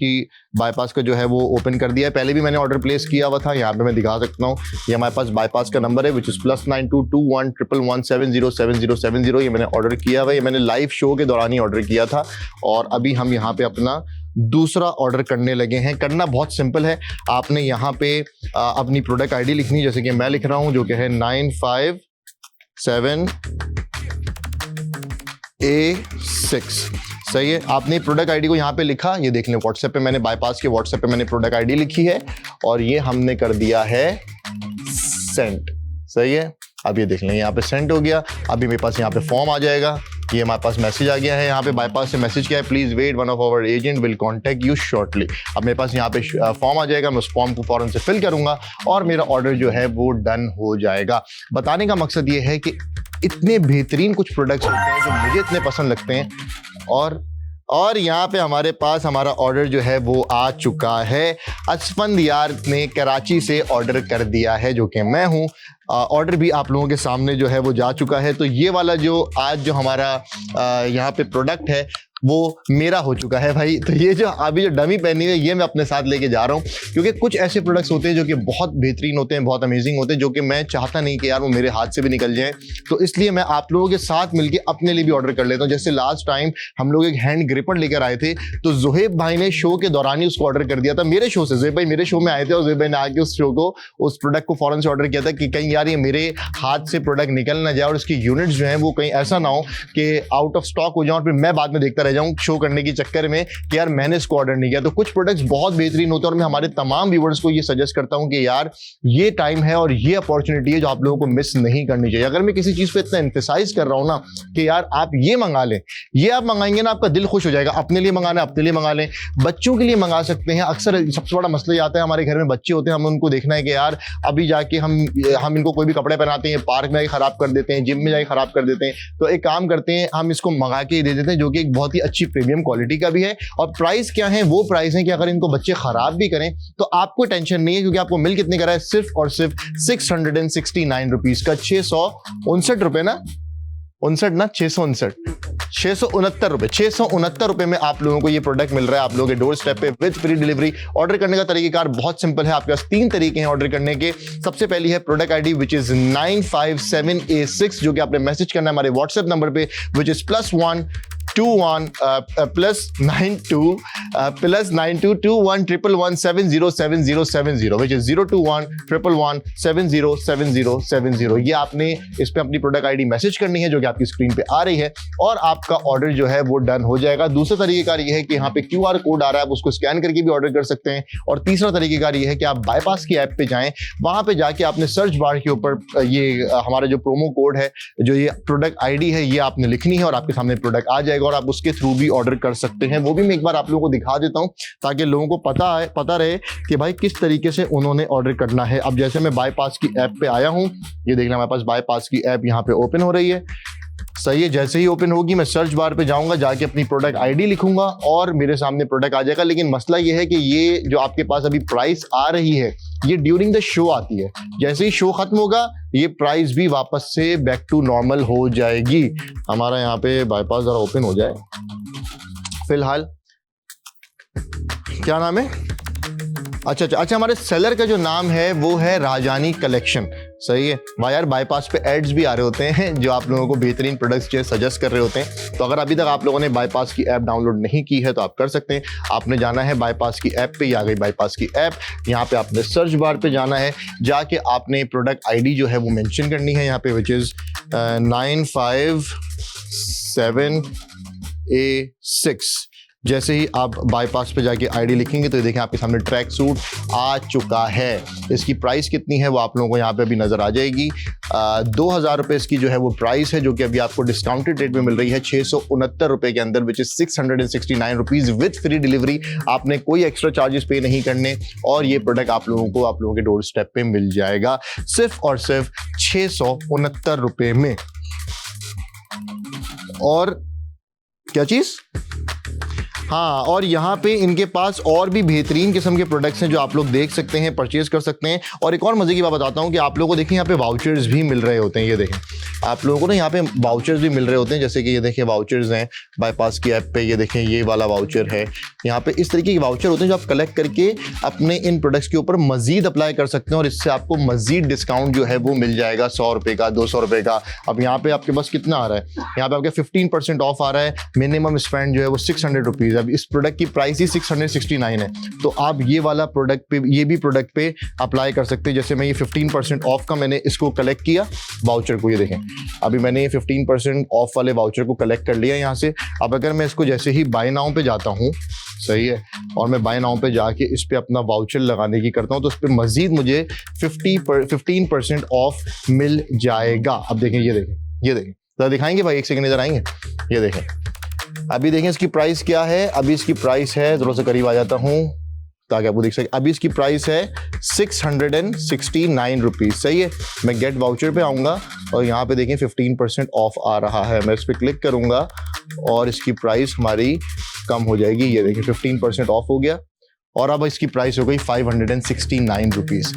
का जो है वो ओपन कर दिया है। पहले भी मैंने ऑर्डर प्लेस किया हुआ था, यहाँ पे मैं दिखा सकता हूँ। ये हमारे पास बाईपास का नंबर है विच इज़ +922111707070। ये मैंने ऑर्डर किया हुआ है, ये मैंने लाइव शो के दौरान ही ऑर्डर किया था। और अभी हम यहाँ पे अपना दूसरा ऑर्डर करने लगे हैं। करना बहुत सिंपल है, आपने यहाँ पे अपनी प्रोडक्ट आईडी लिखनी, जैसे कि मैं लिख रहा हूँ, जो कि है 957A6। सही है, आपने प्रोडक्ट आईडी को यहाँ पे लिखा, ये देख लें व्हाट्सएप पे मैंने बाईपास के व्हाट्सएप पे मैंने प्रोडक्ट आईडी लिखी है और ये हमने कर दिया है सेंड। सही है, अब ये देख लें यहाँ पे सेंड हो गया। अभी मेरे पास यहाँ पे फॉर्म आ जाएगा, ये हमारे पास मैसेज आ गया है, यहाँ पे बाईपास से मैसेज किया है, please wait one of our agent will contact you shortly. अब मेरे पास यहाँ पे फॉर्म आ जाएगा, मैं उस फॉर्म को फौरन से फिल करूंगा और मेरा ऑर्डर जो है वो डन हो जाएगा। बताने का मकसद ये है कि इतने बेहतरीन कुछ प्रोडक्ट्स होते हैं जो मुझे इतने पसंद लगते हैं और यहाँ पे हमारे पास हमारा ऑर्डर जो है वो आ चुका है। असफंदयार ने कराची से ऑर्डर कर दिया है, जो कि मैं हूँ। ऑर्डर भी आप लोगों के सामने जो है वो जा चुका है। तो ये वाला जो आज जो हमारा यहाँ पे प्रोडक्ट है वो मेरा हो चुका है भाई। तो ये जो अभी जो डमी पहनी है ये मैं अपने साथ लेके जा रहा हूँ, क्योंकि कुछ ऐसे प्रोडक्ट्स होते हैं जो कि बहुत बेहतरीन होते हैं, बहुत अमेजिंग होते हैं, जो कि मैं चाहता नहीं कि यार वो मेरे हाथ से भी निकल जाए। तो इसलिए मैं आप लोगों के साथ मिलके अपने लिए भी ऑर्डर कर लेता हूँ। जैसे लास्ट टाइम हम लोग एक हैंड ग्रिपर लेकर आए थे, तो जुहेब भाई ने शो के दौरान ही उसको ऑर्डर कर दिया था मेरे शो से। जुहेब भाई मेरे शो में आए थे और जुहेब भाई ने आके उस शो को, उस प्रोडक्ट को फौरन से ऑर्डर किया था कि कहीं यार ये मेरे हाथ से प्रोडक्ट निकल ना जाए और इसकी यूनिट्स जो है वो कहीं ऐसा ना हो कि आउट ऑफ स्टॉक हो जाए और फिर मैं बाद में देखता रह जाऊँ शो करने के चक्कर में कि यार मैंने इसको ऑर्डर नहीं किया। तो कुछ प्रोडक्ट्स बहुत बेहतरीन होते हैं और मैं हमारे तमाम व्यूअर्स को ये सजेस्ट करता हूं कि यार ये टाइम है और ये अपॉर्चुनिटी है जो आप लोगों को मिस नहीं करनी चाहिए। अगर मैं किसी चीज पे इतना एम्फेसाइज कर रहा हूं ना कि यार आप ये मंगा लें, ये आप मंगाएंगे ना आपका दिल खुश हो जाएगा। अपने लिए मंगाना अपने लिए मंगा लें, बच्चों के लिए मंगा सकते हैं। अक्सर सबसे बड़ा मसला ये आता है, हमारे घर में बच्चे होते हैं, हम उनको देखना है कि यार अभी जाके हम इनको कोई भी कपड़े पहनाते हैं, पार्क में जाके खराब कर देते हैं, जिम में जाके खराब कर देते हैं। तो एक काम करते हैं, हम इसको मंगा के दे देते हैं, जो कि एक बहुत ही अच्छी प्रीमियम क्वालिटी का भी है। और प्राइस क्या है, वो प्राइस है कि अगर इनको बच्चे खराब भी करें तो आपको टेंशन नहीं है, क्योंकि आपको मिल कितने का रहा है, सिर्फ और सिर्फ 669 रुपीज का। 669 रुपए ना, 669 रुपए में आप लोगों को ये प्रोडक्ट मिल रहा है आप लोगों के डोर स्टेप पे विद फ्री डिलीवरी। ऑर्डर करने का तरीकेकार बहुत सिंपल है, आपके पास 3 तरीके हैं ऑर्डर करने के। सबसे पहली है product ID which is 957A6, जो कि आपने मैसेज करना है हमारे व्हाट्सएप नंबर पे, विच इज +912111707070, which is 02111707070। ये आपने इस पे अपनी प्रोडक्ट आईडी मैसेज करनी है, जो कि आपकी स्क्रीन पे आ रही है, और आपका ऑर्डर जो है वो डन हो जाएगा। दूसरा तरीकेकार ये है कि यहाँ पे QR कोड आ रहा है, आप उसको स्कैन करके भी ऑर्डर कर सकते हैं। और तीसरा तरीकेकार ये है कि आप बाईपास की ऐप पे जाएं, वहां पे जाके आपने सर्च बार के ऊपर ये हमारा जो प्रोमो कोड है, जो ये प्रोडक्ट आईडी है, ये आपने लिखनी है और आपके सामने प्रोडक्ट आ जाएगा और आप उसके थ्रू भी ऑर्डर कर सकते हैं। वो भी मैं एक बार आप लोगों को दिखा देता हूं ताकि लोगों को पता रहे कि भाई किस तरीके से उन्होंने ऑर्डर करना है। अब जैसे मैं बाईपास की ऐप पे आया हूं, ये देखना हमारे पास बाईपास की ऐप यहाँ पे ओपन हो रही है। सही है, जैसे ही ओपन होगी मैं सर्च बार पे जाऊंगा, जाके अपनी प्रोडक्ट आईडी लिखूंगा और मेरे सामने प्रोडक्ट आ जाएगा। लेकिन मसला ये है कि ये जो आपके पास अभी प्राइस आ रही है, ये ड्यूरिंग द शो आती है। जैसे ही शो खत्म होगा ये प्राइस भी वापस से बैक टू नॉर्मल हो जाएगी। हमारा यहाँ पे बाईपास जरा ओपन हो जाए। फिलहाल क्या नाम है, अच्छा, हमारे सेलर का जो नाम है वो है राजानी कलेक्शन। सही है भाई, यार बाईपास पे एड्स भी आ रहे होते हैं जो आप लोगों को बेहतरीन प्रोडक्ट्स जो सजेस्ट कर रहे होते हैं। तो अगर अभी तक आप लोगों ने बाईपास की ऐप डाउनलोड नहीं की है तो आप कर सकते हैं। आपने जाना है बाईपास की ऐप पे, ये आ गई बाईपास की ऐप। यहाँ पे आपने सर्च बार पे जाना है, जाके आपने प्रोडक्ट आईडी जो है वो मेंशन करनी है यहाँ पे, विच इज 957A6। जैसे ही आप बाईपास पे जाके आईडी लिखेंगे तो ये देखें आपके सामने ट्रैक सूट आ चुका है। इसकी प्राइस कितनी है वो आप लोगों को यहाँ पे अभी नजर आ जाएगी। 2000 रुपए इसकी जो है वो प्राइस है, जो कि अभी आपको डिस्काउंटेड रेट में मिल रही है 669 रुपए के अंदर, which is 669 rupees with free delivery. आपने कोई एक्स्ट्रा चार्जेस पे नहीं करने और ये प्रोडक्ट आप लोगों के डोर स्टेप पे मिल जाएगा सिर्फ और सिर्फ 669 रुपए में। और क्या चीज, हाँ, और यहाँ पे इनके पास और भी बेहतरीन किस्म के प्रोडक्ट्स हैं जो आप लोग देख सकते हैं, परचेज कर सकते हैं। और एक और मजे की बात बताता हूँ कि आप लोगों को देखें यहाँ पे वाउचर्स भी मिल रहे होते हैं। ये देखें आप लोगों को ना यहाँ पे वाउचर्स भी मिल रहे होते हैं, जैसे कि ये देखें वाउचर्स हैं बाईपास की ऐप पे। ये देखें ये वाला वाउचर है, यहाँ पे इस तरीके के वाउचर होते हैं जो आप कलेक्ट करके अपने इन प्रोडक्ट्स के ऊपर मजीद अप्लाई कर सकते हैं और इससे आपको मजीद डिस्काउंट जो है वो मिल जाएगा 100 रुपये का, 200 रुपये का। अब यहाँ पे आपके पास कितना आ रहा है, यहाँ पे आपके 15% ऑफ आ रहा है। मिनिमम स्पेंड जो है वो 600 रुपीज़। अब इस प्रोडक्ट की प्राइस ही 669 है, तो आप ये वाला प्रोडक्ट पे, ये भी प्रोडक्ट पे अप्लाई कर सकते हैं। जैसे मैं ये 15% ऑफ का मैंने इसको कलेक्ट किया वाउचर को, ये देखें अभी मैंने ये 15% ऑफ वाले वाउचर को कलेक्ट कर लिया यहाँ से। अब अगर मैं इसको जैसे ही बाय नाउ पे जाता हूँ, सही है, और मैं बाय नाउ पे जाके इस पे अपना वाउचर लगाने की करता हूँ, तो इस पे मजीद मुझे 15% ऑफ मिल जाएगा। अब देखें, ये देखें तो दिखाएंगे भाई, एक सेकंड इधर आएंगे, ये देखें अभी देखें इसकी प्राइस क्या है। अभी इसकी प्राइस है, थोड़ा सा करीब आ जाता हूँ ताकि आपको देख सके, अभी इसकी प्राइस है 669 रुपीज। सही है, मैं गेट वाउचर पे आऊँगा और यहाँ पे देखें 15% ऑफ आ रहा है, मैं इस पर क्लिक करूँगा और इसकी प्राइस हमारी कम हो जाएगी। ये देखिए 15% ऑफ हो गया और अब इसकी प्राइस हो गई 569 रुपीज।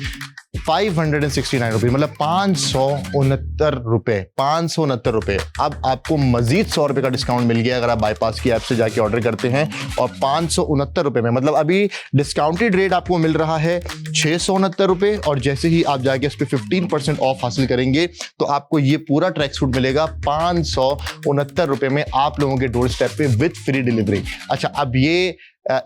569 रुपीज मतलब 569 रुपए, 569 रुपए। अब आपको मजीद 100 रुपए का डिस्काउंट मिल गया अगर आप बाईपास की ऐप से जाके ऑर्डर करते हैं, और 569 रुपए में मतलब अभी डिस्काउंटेड रेट आपको मिल रहा है 669 रुपए, और जैसे ही आप जाके इस पे 15% ऑफ हासिल करेंगे तो आपको ये पूरा ट्रैक सूट मिलेगा 569 रुपए में आप लोगों के डोर स्टेप पे विद फ्री डिलीवरी। अच्छा, अब ये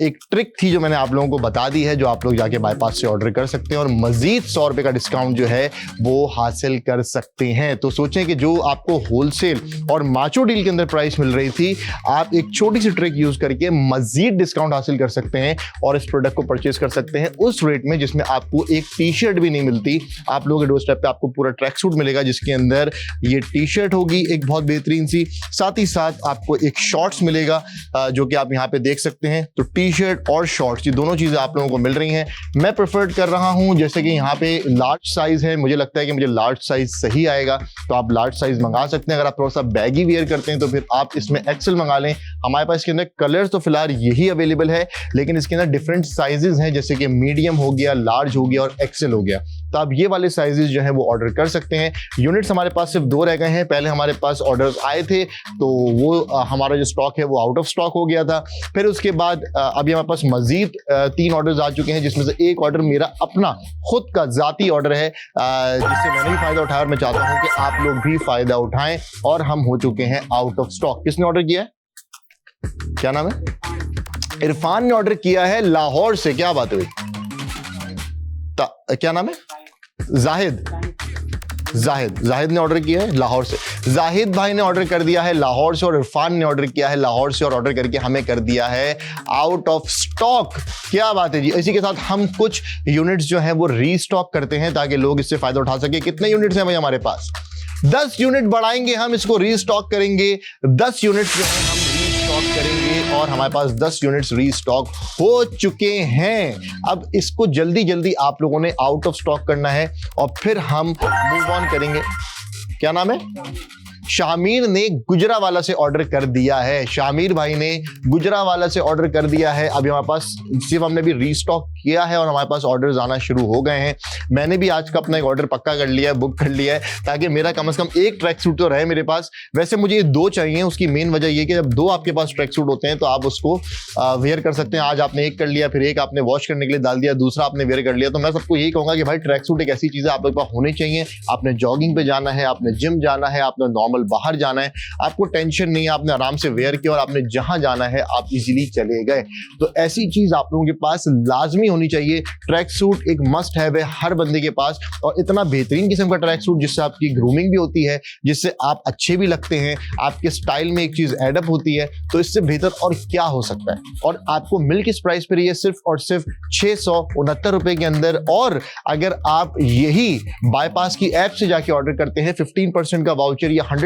एक ट्रिक थी जो मैंने आप लोगों को बता दी है, जो आप लोग जाके बाईपास से ऑर्डर कर सकते हैं और मजीद 100 रुपए का डिस्काउंट जो है वो हासिल कर सकते हैं। तो सोचें कि जो आपको होलसेल और माचो डील के अंदर प्राइस मिल रही थी, आप एक छोटी सी ट्रिक यूज करके मजीद डिस्काउंट हासिल कर सकते हैं और इस प्रोडक्ट को परचेज कर सकते हैं उस रेट में जिसमें आपको एक टी शर्ट भी नहीं मिलती। आप लोगों के डोर स्टेप पे आपको पूरा ट्रैक सूट मिलेगा जिसके अंदर ये टी शर्ट होगी एक बहुत बेहतरीन सी, साथ ही साथ आपको एक शॉर्ट्स मिलेगा जो कि आप यहाँ पे देख सकते हैं। तो टी शर्ट और शॉर्ट्स, ये दोनों चीजें आप लोगों को मिल रही हैं। मैं प्रेफर कर रहा हूं, जैसे कि यहाँ पे लार्ज साइज है, मुझे लगता है कि मुझे लार्ज साइज सही आएगा, तो आप लार्ज साइज मंगा सकते हैं। अगर आप थोड़ा सा बैगी वियर करते हैं तो फिर आप इसमें एक्सेल मंगा लें। हमारे पास इसके अंदर कलर्स तो फिलहाल यही अवेलेबल है, लेकिन इसके अंदर डिफरेंट साइजेस हैं, जैसे कि मीडियम हो गया, लार्ज हो गया और एक्सेल हो गया। तो आप ये वाले साइजेस जो है वो ऑर्डर कर सकते हैं। यूनिट्स हमारे पास सिर्फ 2 रह गए हैं। पहले हमारे पास ऑर्डर्स आए थे तो वो हमारा जो स्टॉक है वो आउट ऑफ स्टॉक हो गया था। फिर उसके बाद अभी हमारे पास मजीद 3 ऑर्डर्स आ चुके हैं, जिसमें से एक ऑर्डर मेरा अपना खुद का जाती ऑर्डर है जिससे मैंने भी फायदा उठाया और मैं चाहता हूं कि आप लोग भी फायदा उठाएं। और हम हो चुके हैं आउट ऑफ स्टॉक। किसने ऑर्डर किया है, क्या नाम है? इरफान ने ऑर्डर किया है लाहौर से। क्या बात हुई? क्या नाम है? जाहिद ने ऑर्डर किया है लाहौर से। जाहिद भाई ने ऑर्डर कर दिया है लाहौर से और इरफान ने ऑर्डर किया है लाहौर से और ऑर्डर करके हमें कर दिया है आउट ऑफ स्टॉक। क्या बात है जी। इसी के साथ हम कुछ यूनिट्स जो है वो रीस्टॉक करते हैं ताकि लोग इससे फायदा उठा सके। कितने यूनिट्स हैं भाई हमारे पास? 10 यूनिट बढ़ाएंगे हम, इसको रीस्टॉक करेंगे। 10 यूनिट्स जो है हम रीस्टॉक करेंगे और हमारे पास 10 यूनिट्स रीस्टॉक हो चुके हैं। अब इसको जल्दी जल्दी आप लोगों ने आउट ऑफ स्टॉक करना है और फिर हम मूव ऑन करेंगे। क्या नाम है? शामिर ने गुजरावाला से ऑर्डर कर दिया है। शामिर भाई ने गुजरावाला से ऑर्डर कर दिया है। अभी हमारे पास सिर्फ हमने भी रीस्टॉक किया है और हमारे पास ऑर्डर्स आना शुरू हो गए हैं। मैंने भी आज का अपना एक ऑर्डर पक्का कर लिया है, बुक कर लिया है, ताकि मेरा कम से कम एक ट्रैक सूट तो रहे मेरे पास। वैसे मुझे 2 चाहिए। उसकी मेन वजह यह कि जब 2 आपके पास ट्रैक सूट होते हैं तो आप उसको वेयर कर सकते हैं। आज आपने एक कर लिया, फिर एक आपने वॉश करने के लिए डाल दिया, दूसरा आपने वेयर कर लिया। तो मैं सबको यही कहूंगा कि भाई ट्रैक सूट एक ऐसी चीज है आप लोग पास होने चाहिए। आपने जॉगिंग पे जाना है, आपने जिम जाना है, आपने नॉर्मल बाहर जाना है, आपको टेंशन नहीं है, आपने आराम से वेयर किया और आपने जहां जाना है आप इजीली चले गए। तो ऐसी चीज आप लोगों के पास लाजमी होनी चाहिए। ट्रैक सूट एक मस्ट है हर बंदे के पास, और इतना बेहतरीन किस्म का ट्रैक सूट जिससे आपकी ग्रूमिंग भी होती है, जिससे आप अच्छे भी लगते हैं, आपके स्टाइल में एक चीज एडअप होती है। तो इससे बेहतर और क्या हो सकता है। और आपको मिल किस प्राइस पर रही है? सिर्फ और सिर्फ 669 रुपए के अंदर। और अगर आप यही बाईपास की ऐप से जाके ऑर्डर करते हैं 15% का वाउचर या 100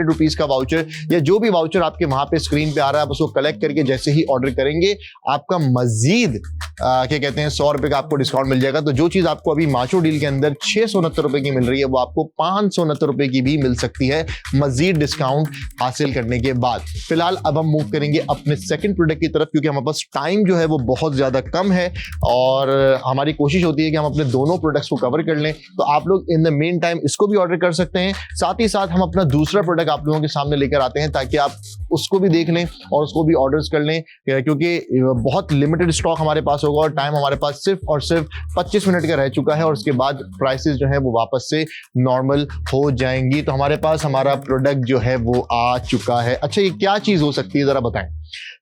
रुपीज का वाउचर या जो भी वाउचर आपके वहां पे स्क्रीन पे आ रहा है, आप उसको कलेक्ट करके जैसे ही ऑर्डर करेंगे आपका मजीद क्या कहते हैं 100 रुपए का आपको डिस्काउंट मिल जाएगा। तो जो चीज आपको अभी माचो डील के अंदर 669 रुपए की मिल रही है वो आपको 569 रुपए की भी मिल सकती है मजीद डिस्काउंट हासिल करने के बाद। फिलहाल अब हम मूव करेंगे अपने सेकंड प्रोडक्ट की तरफ, क्योंकि हमारे पास टाइम जो है वो बहुत ज्यादा कम है और हमारी कोशिश होती है कि हम अपने दोनों प्रोडक्ट्स को कवर कर लें। तो आप लोग इन द मेन टाइम इसको भी ऑर्डर कर सकते हैं। साथ ही साथ हम अपना दूसरा प्रोडक्ट आप लोगों के सामने लेकर आते हैं ताकि आप उसको भी देख लें और उसको भी ऑर्डर्स कर लें, क्योंकि बहुत लिमिटेड स्टॉक हमारे पास होगा और टाइम हमारे पास सिर्फ और सिर्फ 25 मिनट का रह चुका है और उसके बाद प्राइसेस जो है वो वापस से नॉर्मल हो जाएंगी। तो हमारे पास हमारा प्रोडक्ट जो है वो आ चुका है। अच्छा, ये क्या चीज हो सकती है जरा बताएं।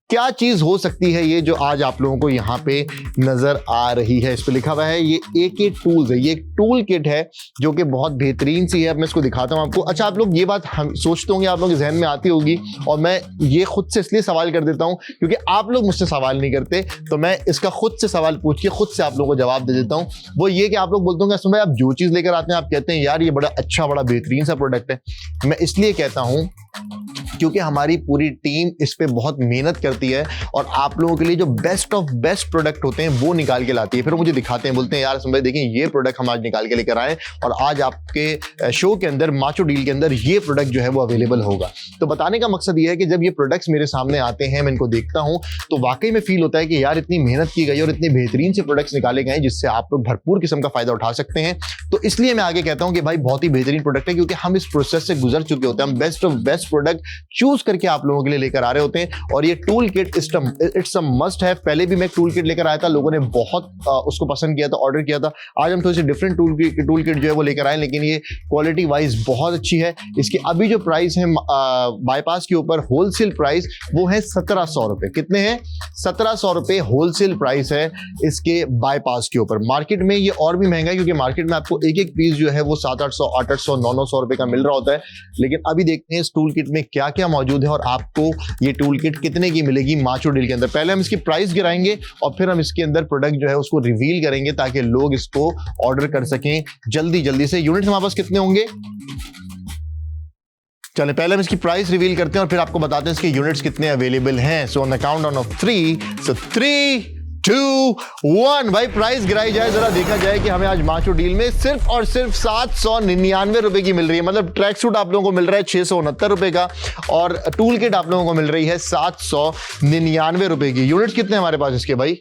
क्या चीज हो सकती है ये जो आज आप लोगों को यहाँ पे नजर आ रही है? इस पे लिखा हुआ है ये AK टूल्स है। ये एक टूल किट है जो कि बहुत बेहतरीन सी है। अब मैं इसको दिखाता हूँ आपको। अच्छा, आप लोग ये बात हम सोचते होंगे, आप लोगों के जहन में आती होगी, और मैं ये खुद से इसलिए सवाल कर देता हूँ क्योंकि आप लोग मुझसे सवाल नहीं करते, तो मैं इसका खुद से सवाल पूछ के खुद से आप लोगों को जवाब दे देता हूँ। वो ये कि आप लोग बोलते होंगे सुन भाई, आप जो चीज लेकर आते हैं आप कहते हैं यार ये बड़ा अच्छा, बड़ा बेहतरीन सा प्रोडक्ट है। मैं इसलिए कहता हूं क्योंकि हमारी पूरी टीम इस पे बहुत मेहनत करती है और आप लोगों के लिए जो बेस्ट ऑफ बेस्ट प्रोडक्ट होते हैं वो निकाल के लाती है। फिर मुझे दिखाते हैं, बोलते हैं यार भाई देखिए ये प्रोडक्ट हम आज निकाल के लेकर आए और आज आपके शो के अंदर, माचो डील के अंदर ये प्रोडक्ट जो है वो अवेलेबल होगा। तो बताने का मकसद ये है कि जब ये प्रोडक्ट्स मेरे सामने आते हैं, मैं इनको देखता हूं तो वाकई में फील होता है कि यार इतनी मेहनत की गई और इतने बेहतरीन से प्रोडक्ट्स निकाले गए जिससे आप लोग भरपूर किस्म का फायदा उठा सकते हैं। तो इसलिए मैं आगे कहता हूं कि भाई बहुत ही बेहतरीन प्रोडक्ट है, क्योंकि हम इस प्रोसेस से गुजर चुके होते हैं। हम best of best product choose करके आप लोगों के लिए लेकर आ रहे होते हैं। और ये tool kit it's a must है। पहले भी मैं टूल किट लेकर आया था, लोगों ने बहुत उसको पसंद किया था, ऑर्डर किया था। आज हम थोड़ी सी डिफरेंट टूल किट जो है वो लेकर आए, लेकिन ये क्वालिटी वाइज बहुत अच्छी है। इसकी अभी जो प्राइस है बाईपास के ऊपर होलसेल प्राइस वो है 1700 रुपए। कितने हैं? 1700 रुपए होलसेल प्राइस है इसके बाईपास के ऊपर। मार्केट में ये और भी महंगा है क्योंकि मार्केट में आपको एक एक पीस जो है वो 700, 800, 900 रुपए का मिल रहा होता है। लेकिन अभी देखते हैं इस टूल किट में क्या क्या मौजूद है और आपको ये टूल किट कितने की मिलेगी माचो डील के अंदर। पहले हम इसकी प्राइस गिराएंगे और फिर हम इसके अंदर प्रोडक्ट जो है उसको रिवील करेंगे ताकि लोग इसको ऑर्डर कर सकें जल्दी जल्दी से। यूनिट्स हमारे पास कितने होंगे? चलें पहले हम इसकी प्राइस रिवील करते हैं और फिर आपको बताते हैं इसके यूनिट्स कितने अवेलेबल हैं। So on the countdown of 3, सो 3, 2, 1 भाई प्राइस गिराई जाए, जरा देखा जाए कि हमें आज माचो डील में सिर्फ और सिर्फ 799 रुपए की मिल रही है। मतलब ट्रैक सूट आप लोगों को मिल रहा है 669 रुपए का और टूल किट आप लोगों को मिल रही है 799 रुपए की। यूनिट्स कितने हमारे पास इसके भाई?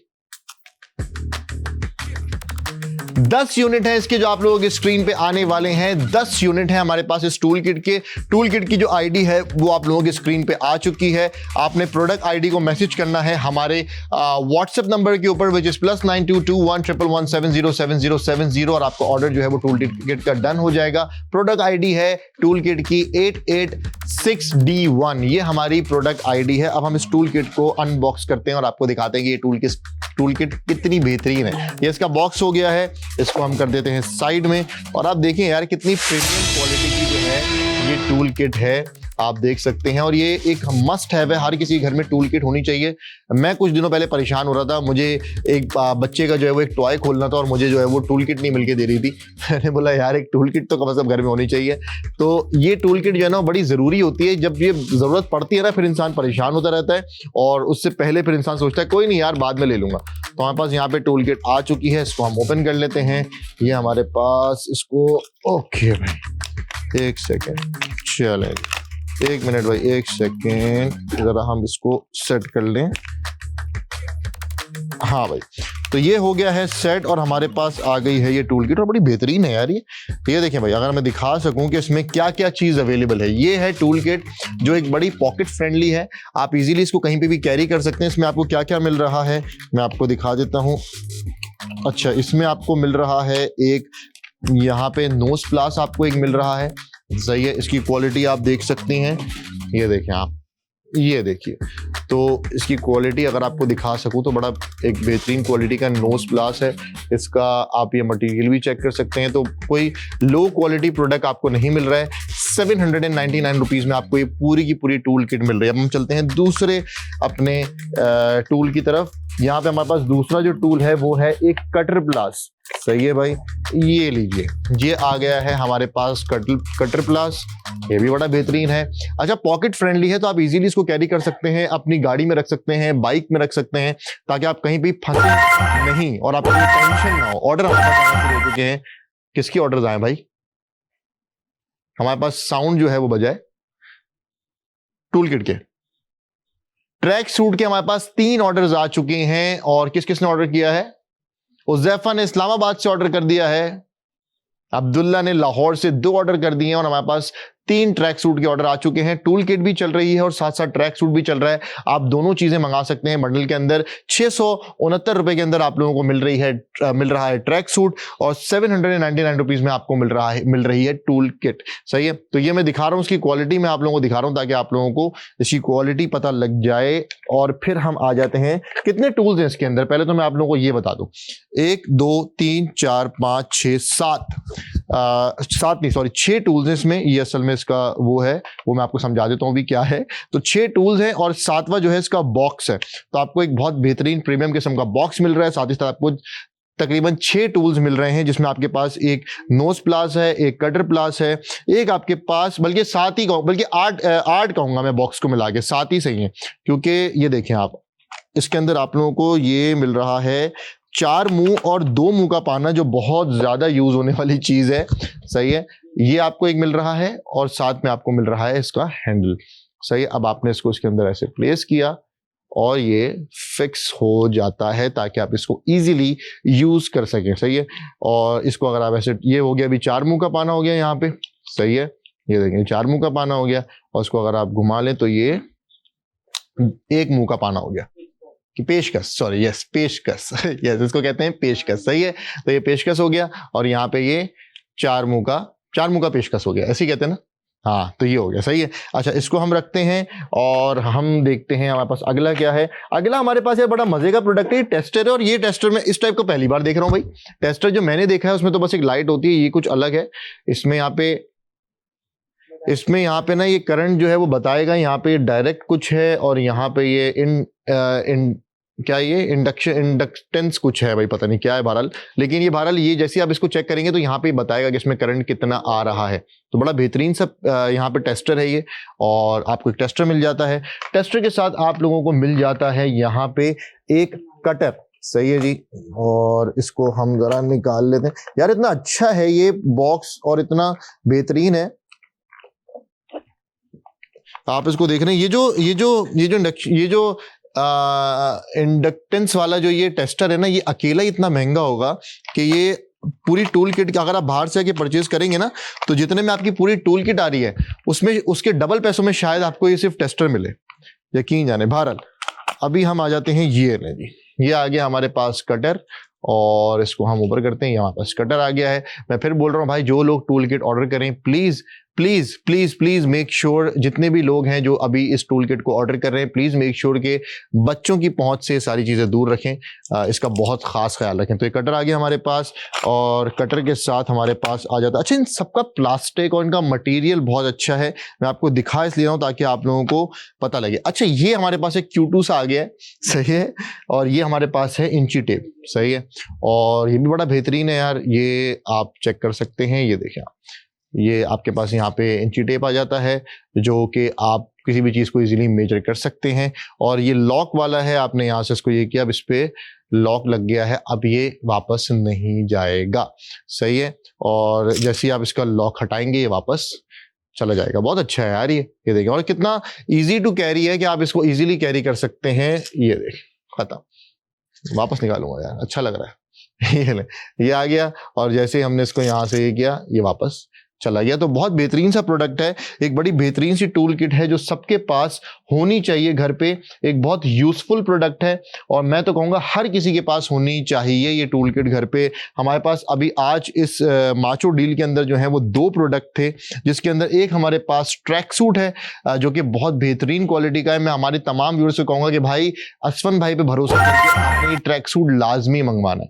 10 यूनिट है इसके जो आप लोगों के स्क्रीन पे आने वाले हैं। 10 यूनिट है हमारे पास इस टूल किट के। टूल किट की जो आईडी है वो आप लोगों के स्क्रीन पे आ चुकी है। आपने प्रोडक्ट आईडी को मैसेज करना है हमारे व्हाट्सएप नंबर के ऊपर, विच इज +922111707070 और आपका ऑर्डर जो है वो टूल किट का डन हो जाएगा। प्रोडक्ट आईडी है टूल किट की 886D1। ये हमारी प्रोडक्ट आईडी है। अब हम इस टूल किट को अनबॉक्स करते हैं और आपको दिखाते हैं कि ये टूल किट कितनी बेहतरीन है। ये इसका बॉक्स हो गया है, इसको हम कर देते हैं साइड में और आप देखें यार कितनी प्रीमियम क्वालिटी की जो है ये टूल किट है, आप देख सकते हैं। और ये एक मस्ट है, हर किसी घर में टूल किट होनी चाहिए। मैं कुछ दिनों पहले परेशान हो रहा था, मुझे एक बच्चे का जो है वो एक टॉय खोलना था और मुझे जो है वो टूल किट नहीं मिलके दे रही थी। मैंने बोला यार एक टूल किट तो कम से कम घर में होनी चाहिए। तो ये टूल किट जो है ना बड़ी ज़रूरी होती है। जब ये ज़रूरत पड़ती है ना फिर इंसान परेशान होता रहता है और उससे पहले फिर इंसान सोचता है कोई नहीं यार बाद में ले लूँगा। तो हमारे पास यहाँ पे टूल किट आ चुकी है, इसको हम ओपन कर लेते हैं। ये हमारे पास इसको, ओके भाई एक सेकेंड, चलें 1 मिनट भाई, 1 सेकेंड, जरा हम इसको सेट कर लें। हाँ भाई, तो ये हो गया है सेट और हमारे पास आ गई है ये टूल किट और बड़ी बेहतरीन है यार ये देखें भाई, अगर मैं दिखा सकूं कि इसमें क्या क्या चीज़ अवेलेबल है। ये है टूल किट जो एक बड़ी पॉकेट फ्रेंडली है, आप इजीली इसको कहीं पे भी कैरी कर सकते हैं। इसमें आपको क्या क्या मिल रहा है मैं आपको दिखा देता हूँ। अच्छा, इसमें आपको मिल रहा है एक, यहाँ पे नोज प्लास आपको एक मिल रहा है, सही है। इसकी क्वालिटी आप देख सकते हैं, ये देखें आप, ये देखिए। तो इसकी क्वालिटी अगर आपको दिखा सकूं तो बड़ा एक बेहतरीन क्वालिटी का नोज प्लास है। इसका आप ये मटेरियल भी चेक कर सकते हैं। तो कोई लो क्वालिटी प्रोडक्ट आपको नहीं मिल रहा है। 799 रुपीज़ में आपको ये पूरी की पूरी टूल किट मिल रही है। अब हम चलते हैं दूसरे अपने टूल की तरफ। यहाँ पे हमारे पास दूसरा जो टूल है वो है एक कटर प्लास, सही है भाई। ये लीजिए, ये आ गया है हमारे पास कटर प्लास, ये भी बड़ा बेहतरीन है। अच्छा, पॉकेट फ्रेंडली है तो आप इजीली इसको कैरी कर सकते हैं, अपनी गाड़ी में रख सकते हैं, बाइक में रख सकते हैं, ताकि आप कहीं भी फंसे नहीं और आपको टेंशन ना हो। ऑर्डर हमारे पास आने शुरू हो चुके हैं। किसके ऑर्डर्स आए भाई? हमारे पास साउंड जो है वो बजाए टूल किट के। ट्रैक सूट के हमारे पास 3 ऑर्डर्स आ चुके हैं और किस किसने ऑर्डर किया है? उज़ैफा ने इस्लामाबाद से ऑर्डर कर दिया है, अब्दुल्ला ने लाहौर से 2 ऑर्डर कर दिए हैं और हमारे पास 3 ट्रैक सूट के ऑर्डर आ चुके हैं। टूल किट भी चल रही है और साथ साथ ट्रैक सूट भी चल रहा है। आप दोनों चीजें मंगा सकते हैं बंडल के अंदर। 669 रुपए के अंदर आप लोगों को मिल रहा है ट्रैक सूट और 799 रुपीज में आपको मिल रही है टूल किट। सही है, तो ये मैं दिखा रहा हूं, उसकी क्वालिटी मैं आप लोगों को दिखा रहा हूं ताकि आप लोगों को इसकी क्वालिटी पता लग जाए। और फिर हम आ जाते हैं कितने टूल्स हैं इसके अंदर। पहले तो मैं आप लोगों को ये बता दूं, 1 2 3 4 5 6 7 नहीं सॉरी 6 टूल्स हैं इसमें। ये असल में इसका वो है, वो मैं आपको समझा देता हूं भी क्या है। तो 6 टूल्स हैं और 7वां जो है इसका बॉक्स है। तो आपको एक बहुत बेहतरीन प्रीमियम किस्म का बॉक्स मिल रहा है। साथ ही साथ आपको तकरीबन 6 टूल्स मिल रहे हैं जिसमें आपके पास एक नोज प्लास है, एक कटर प्लास है, एक आपके पास बल्कि 7 ही बल्कि 8 कहूंगा मैं बॉक्स को मिला के, 7 ही सही है। क्योंकि ये देखें आप, इसके अंदर आप लोगों को ये मिल रहा है 4 मुंह और 2 मुंह का पाना, जो बहुत ज्यादा यूज होने वाली चीज है। सही है, ये आपको एक मिल रहा है और साथ में आपको मिल रहा है इसका हैंडल। सही है, अब आपने इसको इसके अंदर ऐसे प्लेस किया और ये फिक्स हो जाता है ताकि आप इसको इजीली यूज कर सकें। सही है, और इसको अगर आप ऐसे, ये हो गया अभी 4 मुंह का पाना हो गया यहाँ पे। सही है, ये देखें 4 मुंह का पाना हो गया और इसको अगर आप घुमा लें तो ये 1 मुंह का पाना हो गया कि पेशकश, सॉरी यस पेशकश यस इसको कहते हैं पेशकश। सही है, तो ये पेशकश हो गया और यहाँ पे ये 4 मुंह का पेशकश हो गया, ऐसे ही कहते हैं ना। हाँ, तो ये हो गया। सही है, अच्छा इसको हम रखते हैं और हम देखते हैं हमारे पास अगला क्या है। अगला हमारे पास है बड़ा मजे का प्रोडक्ट है, टेस्टर है। और ये टेस्टर मैं इस टाइप का पहली बार देख रहा हूँ भाई। टेस्टर जो मैंने देखा है उसमें तो बस एक लाइट होती है, ये कुछ अलग है। इसमें यहाँ पे ना ये करंट जो है वो बताएगा। यहाँ पे डायरेक्ट कुछ है और यहाँ पे ये क्या ये इंडक्टेंस कुछ है भाई, पता नहीं क्या है बहरहाल। लेकिन ये बहरहाल ये जैसे आप इसको चेक करेंगे तो यहाँ पे बताएगा कि इसमें करंट कितना आ रहा है। तो बड़ा बेहतरीन सा यहाँ पे टेस्टर है ये, और आपको एक टेस्टर मिल जाता है। टेस्टर के साथ आप लोगों को मिल जाता है यहाँ पे एक कटर। सही है जी, और इसको हम जरा निकाल लेते हैं। यार इतना अच्छा है ये बॉक्स और इतना बेहतरीन है, आप इसको देख रहे हैं। ये जो इंडक्टेंस वाला जो ये टेस्टर है ना, ये अकेला ही इतना महंगा होगा कि ये पूरी टूल किट अगर आप बाहर से आके परचेज करेंगे ना, तो जितने में आपकी पूरी टूल किट आ रही है उसमें उसके डबल पैसों में शायद आपको ये सिर्फ टेस्टर मिले, यकीन जाने। बहरहाल अभी हम आ जाते हैं ये जी, ये आ गया हमारे पास कटर और इसको हम ऊपर करते हैं। यहाँ पास कटर आ गया है। मैं फिर बोल रहा हूँ भाई, जो लोग टूल किट ऑर्डर करें please please please please make sure, जितने भी लोग हैं जो अभी इस टूल किट को ऑर्डर कर रहे हैं, प्लीज मेक श्योर के बच्चों की पहुंच से सारी चीजें दूर रखें। इसका बहुत खास ख्याल रखें। तो ये कटर आ गया हमारे पास और कटर के साथ हमारे पास आ जाता है। अच्छा, इन सबका प्लास्टिक और इनका मटेरियल बहुत अच्छा है। मैं आपको दिखा इसलिए रहा हूं ताकि आप लोगों को पता लगे। अच्छा, ये हमारे पास एक Q2 सा आ गया है। सही है, और ये हमारे पास है इंची टेप। सही है, और ये भी बड़ा बेहतरीन है यार, ये आप चेक कर सकते हैं। ये देखें आप, ये आपके पास यहाँ पे इंची टेप आ जाता है जो कि आप किसी भी चीज़ को इजीली मेजर कर सकते हैं। और ये लॉक वाला है, आपने यहाँ से इसको ये किया, अब इस पे लॉक लग गया है, अब ये वापस नहीं जाएगा। सही है, और जैसे ही आप इसका लॉक हटाएंगे ये वापस चला जाएगा। बहुत अच्छा है यार ये देखिए, और कितना इजी टू कैरी है कि आप इसको इजीली कैरी कर सकते हैं। ये देख, खत्म, वापस निकालूंगा यार, अच्छा लग रहा है ये आ गया, और जैसे हमने इसको यहाँ से ये किया, ये वापस चला गया। तो बहुत बेहतरीन सा प्रोडक्ट है, एक बड़ी बेहतरीन सी टूल किट है जो सबके पास होनी चाहिए घर पे। एक बहुत यूजफुल प्रोडक्ट है और मैं तो कहूँगा हर किसी के पास होनी चाहिए ये टूल किट घर पे। हमारे पास अभी आज इस माचो डील के अंदर जो है वो 2 प्रोडक्ट थे, जिसके अंदर एक हमारे पास ट्रैक सूट है जो कि बहुत बेहतरीन क्वालिटी का है। मैं हमारे तमाम व्यूअर्स से कहूँगा कि भाई असफन भाई पे भरोसा करके आपने ये ट्रैक सूट लाजमी मंगवाना है,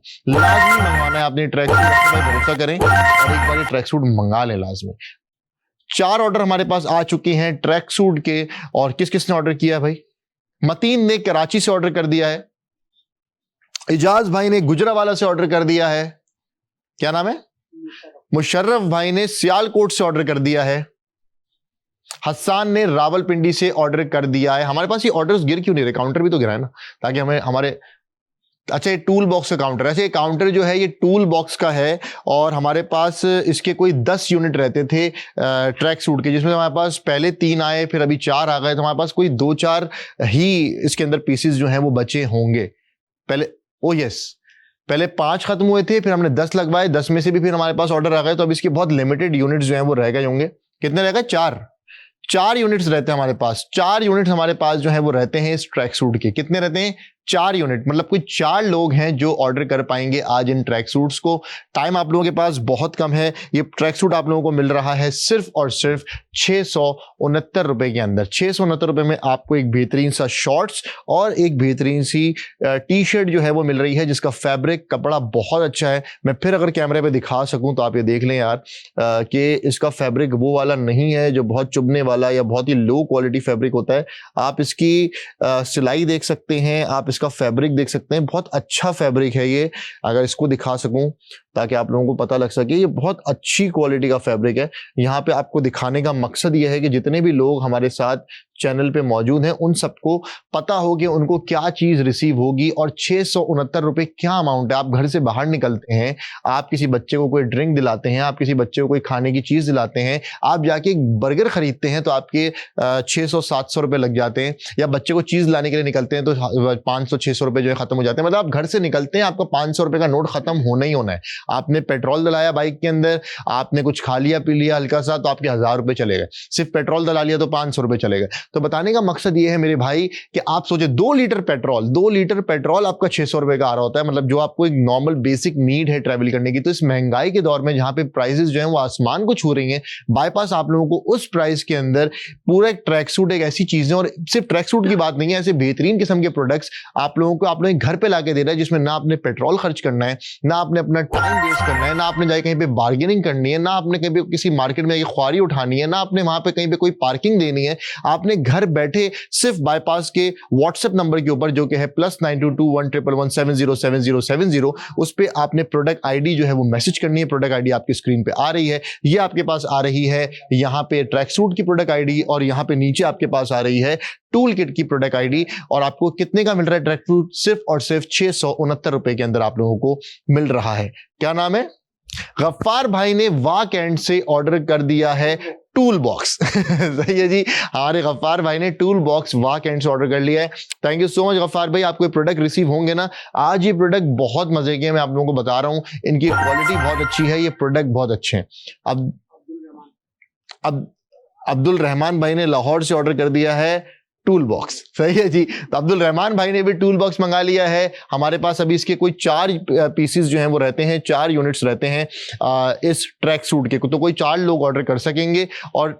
आपने ट्रैक सूट पर भरोसा करें और एक बार ट्रैक सूट मंगा लें लाजमी। 4 ऑर्डर हमारे पास आ चुके हैं ट्रैक सूट के, और किस किसने ऑर्डर किया है भाई? मतीन ने कराची से ऑर्डर कर दिया है, इजाज भाई ने गुजरावाला से ऑर्डर कर दिया है, क्या नाम है, मुशर्रफ भाई ने सियालकोट से ऑर्डर कर दिया है, हसन ने रावलपिंडी से ऑर्डर कर दिया है। हमारे पास ये ऑर्डर्स गिर क्यों नहीं रहे? काउंटर भी तो गिरा है ना, ताकि हमें हमारे, अच्छा ये टूल बॉक्स का काउंटर है। ये काउंटर जो है ये टूल बॉक्स का है और हमारे पास इसके कोई 10 यूनिट रहते थे ट्रैक सूट के, जिसमें हमारे पास पहले 3 आए, फिर अभी 4 आ गए। तो हमारे पास कोई 2-4 ही इसके अंदर पीसेस जो हैं वो बचे होंगे। पहले पहले 5 खत्म हुए थे, फिर हमने 10 लगवाए, 10 में से भी फिर हमारे पास ऑर्डर आ गए। तो अब इसके बहुत लिमिटेड यूनिट्स जो हैं वो रह गए होंगे। कितने रहेगा? 4 यूनिट्स रहते हैं हमारे पास। 4 यूनिट्स हमारे पास जो है वो रहते हैं इस ट्रैक सूट के। कितने रहते हैं? 4 यूनिट। मतलब कोई 4 लोग हैं जो ऑर्डर कर पाएंगे आज इन ट्रैक सूट्स को। टाइम आप लोगों के पास बहुत कम है। ये ट्रैक सूट आप लोगों को मिल रहा है सिर्फ और सिर्फ 669 रुपए के अंदर। 669 रुपए में आपको एक बेहतरीन सा शॉर्ट्स और एक बेहतरीन सी टी शर्ट जो है वो मिल रही है, जिसका फैब्रिक कपड़ा बहुत अच्छा है। मैं फिर अगर कैमरे पे दिखा सकूं तो आप ये देख लें यार कि इसका फैब्रिक वो वाला नहीं है जो बहुत चुभने वाला या बहुत ही लो क्वालिटी फैब्रिक होता है। आप इसकी सिलाई देख सकते हैं, आप इसका फैब्रिक देख सकते हैं, बहुत अच्छा फैब्रिक है ये। अगर इसको दिखा सकूं ताकि आप लोगों को पता लग सके, ये बहुत अच्छी क्वालिटी का फैब्रिक है। यहाँ पे आपको दिखाने का मकसद ये है कि जितने भी लोग हमारे साथ चैनल पे मौजूद हैं उन सबको पता हो कि उनको क्या चीज रिसीव होगी। और 669 रुपए क्या अमाउंट है। आप घर से बाहर निकलते हैं, आप किसी बच्चे को कोई ड्रिंक दिलाते हैं, आप किसी बच्चे को कोई खाने की चीज दिलाते हैं, आप जाके एक बर्गर खरीदते हैं तो आपके 600-700 रुपए लग जाते हैं। या बच्चे को चीज लाने के लिए निकलते हैं तो 500-600 रुपए जो है खत्म हो जाते हैं। मतलब आप घर से निकलते हैं, आपका 500 रुपए का नोट खत्म होना ही होना है। आपने पेट्रोल डलाया बाइक के अंदर, आपने कुछ खा लिया पी लिया हल्का सा, तो आपके 1000 रुपए चले गए। सिर्फ पेट्रोल डला लिया तो 500 रुपए चले गए। तो बताने का मकसद ये है मेरे भाई कि आप सोचे 2 लीटर पेट्रोल आपका 600 रुपए का आ रहा होता है। मतलब जो आपको एक नॉर्मल बेसिक नीड है ट्रैवल करने की। तो इस महंगाई के दौर में जहां पे प्राइसेस जो है वो आसमान को छू रही हैं, बाईपास आप लोगों को उस प्राइस के अंदर पूरा एक ट्रैक सूट एक ऐसी चीज है। और सिर्फ ट्रैक सूट की बात नहीं है, ऐसे बेहतरीन किस्म के प्रोडक्ट्स आप लोगों को आप लोग घर पे लाके दे रहा है, जिसमें ना आपने पेट्रोल खर्च करना है, ना आपने अपना टाइम वेस्ट करना है, ना आपने जाके कहीं पे बार्गेनिंग करनी है, ना आपने कहीं पे किसी मार्केट में ख्वारी उठानी है, ना आपने वहां पे कहीं पे कोई पार्किंग देनी है। आपने घर बैठे सिर्फ बाईपास के व्हाट्सएप नंबर के ऊपर जो कि है +922111707070 उस पे आपने प्रोडक्ट आईडी जो है वो मैसेज करनी है। प्रोडक्ट आईडी आपकी स्क्रीन पे आ रही है, ये आपके पास आ रही है यहाँ पे ट्रैक सूट की प्रोडक्ट आईडी, और यहाँ पे नीचे आपके पास आ रही है टूल किट की प्रोडक्ट आईडी। और आपको कितने का मिल रहा है ट्रैक सूट? सिर्फ और सिर्फ 669 रुपए के अंदर आप लोगों को मिल रहा है। क्या नाम है? गफ्फार भाई ने वाक एंड से ऑर्डर कर दिया है टूल बॉक्स। सही है जी, हमारे गफ्फार भाई ने टूल बॉक्स वाक एंड से ऑर्डर कर लिया है। Thank you so much Ghaffar भाई। आपको ये प्रोडक्ट रिसीव होंगे ना, आज ये प्रोडक्ट बहुत मजे के, मैं आप लोगों को बता रहा हूं, इनकी क्वालिटी बहुत अच्छी है, ये प्रोडक्ट बहुत अच्छे हैं। अब अब्दुल रहमान भाई ने लाहौर से ऑर्डर कर दिया है टूल बॉक्स। सही है जी, तो अब्दुल रहमान भाई ने भी टूल बॉक्स मंगा लिया है। हमारे पास अभी इसके कोई 4 पीसेस जो हैं वो रहते हैं, 4 यूनिट्स रहते हैं इस ट्रैक सूट के। तो कोई 4 लोग ऑर्डर कर सकेंगे। और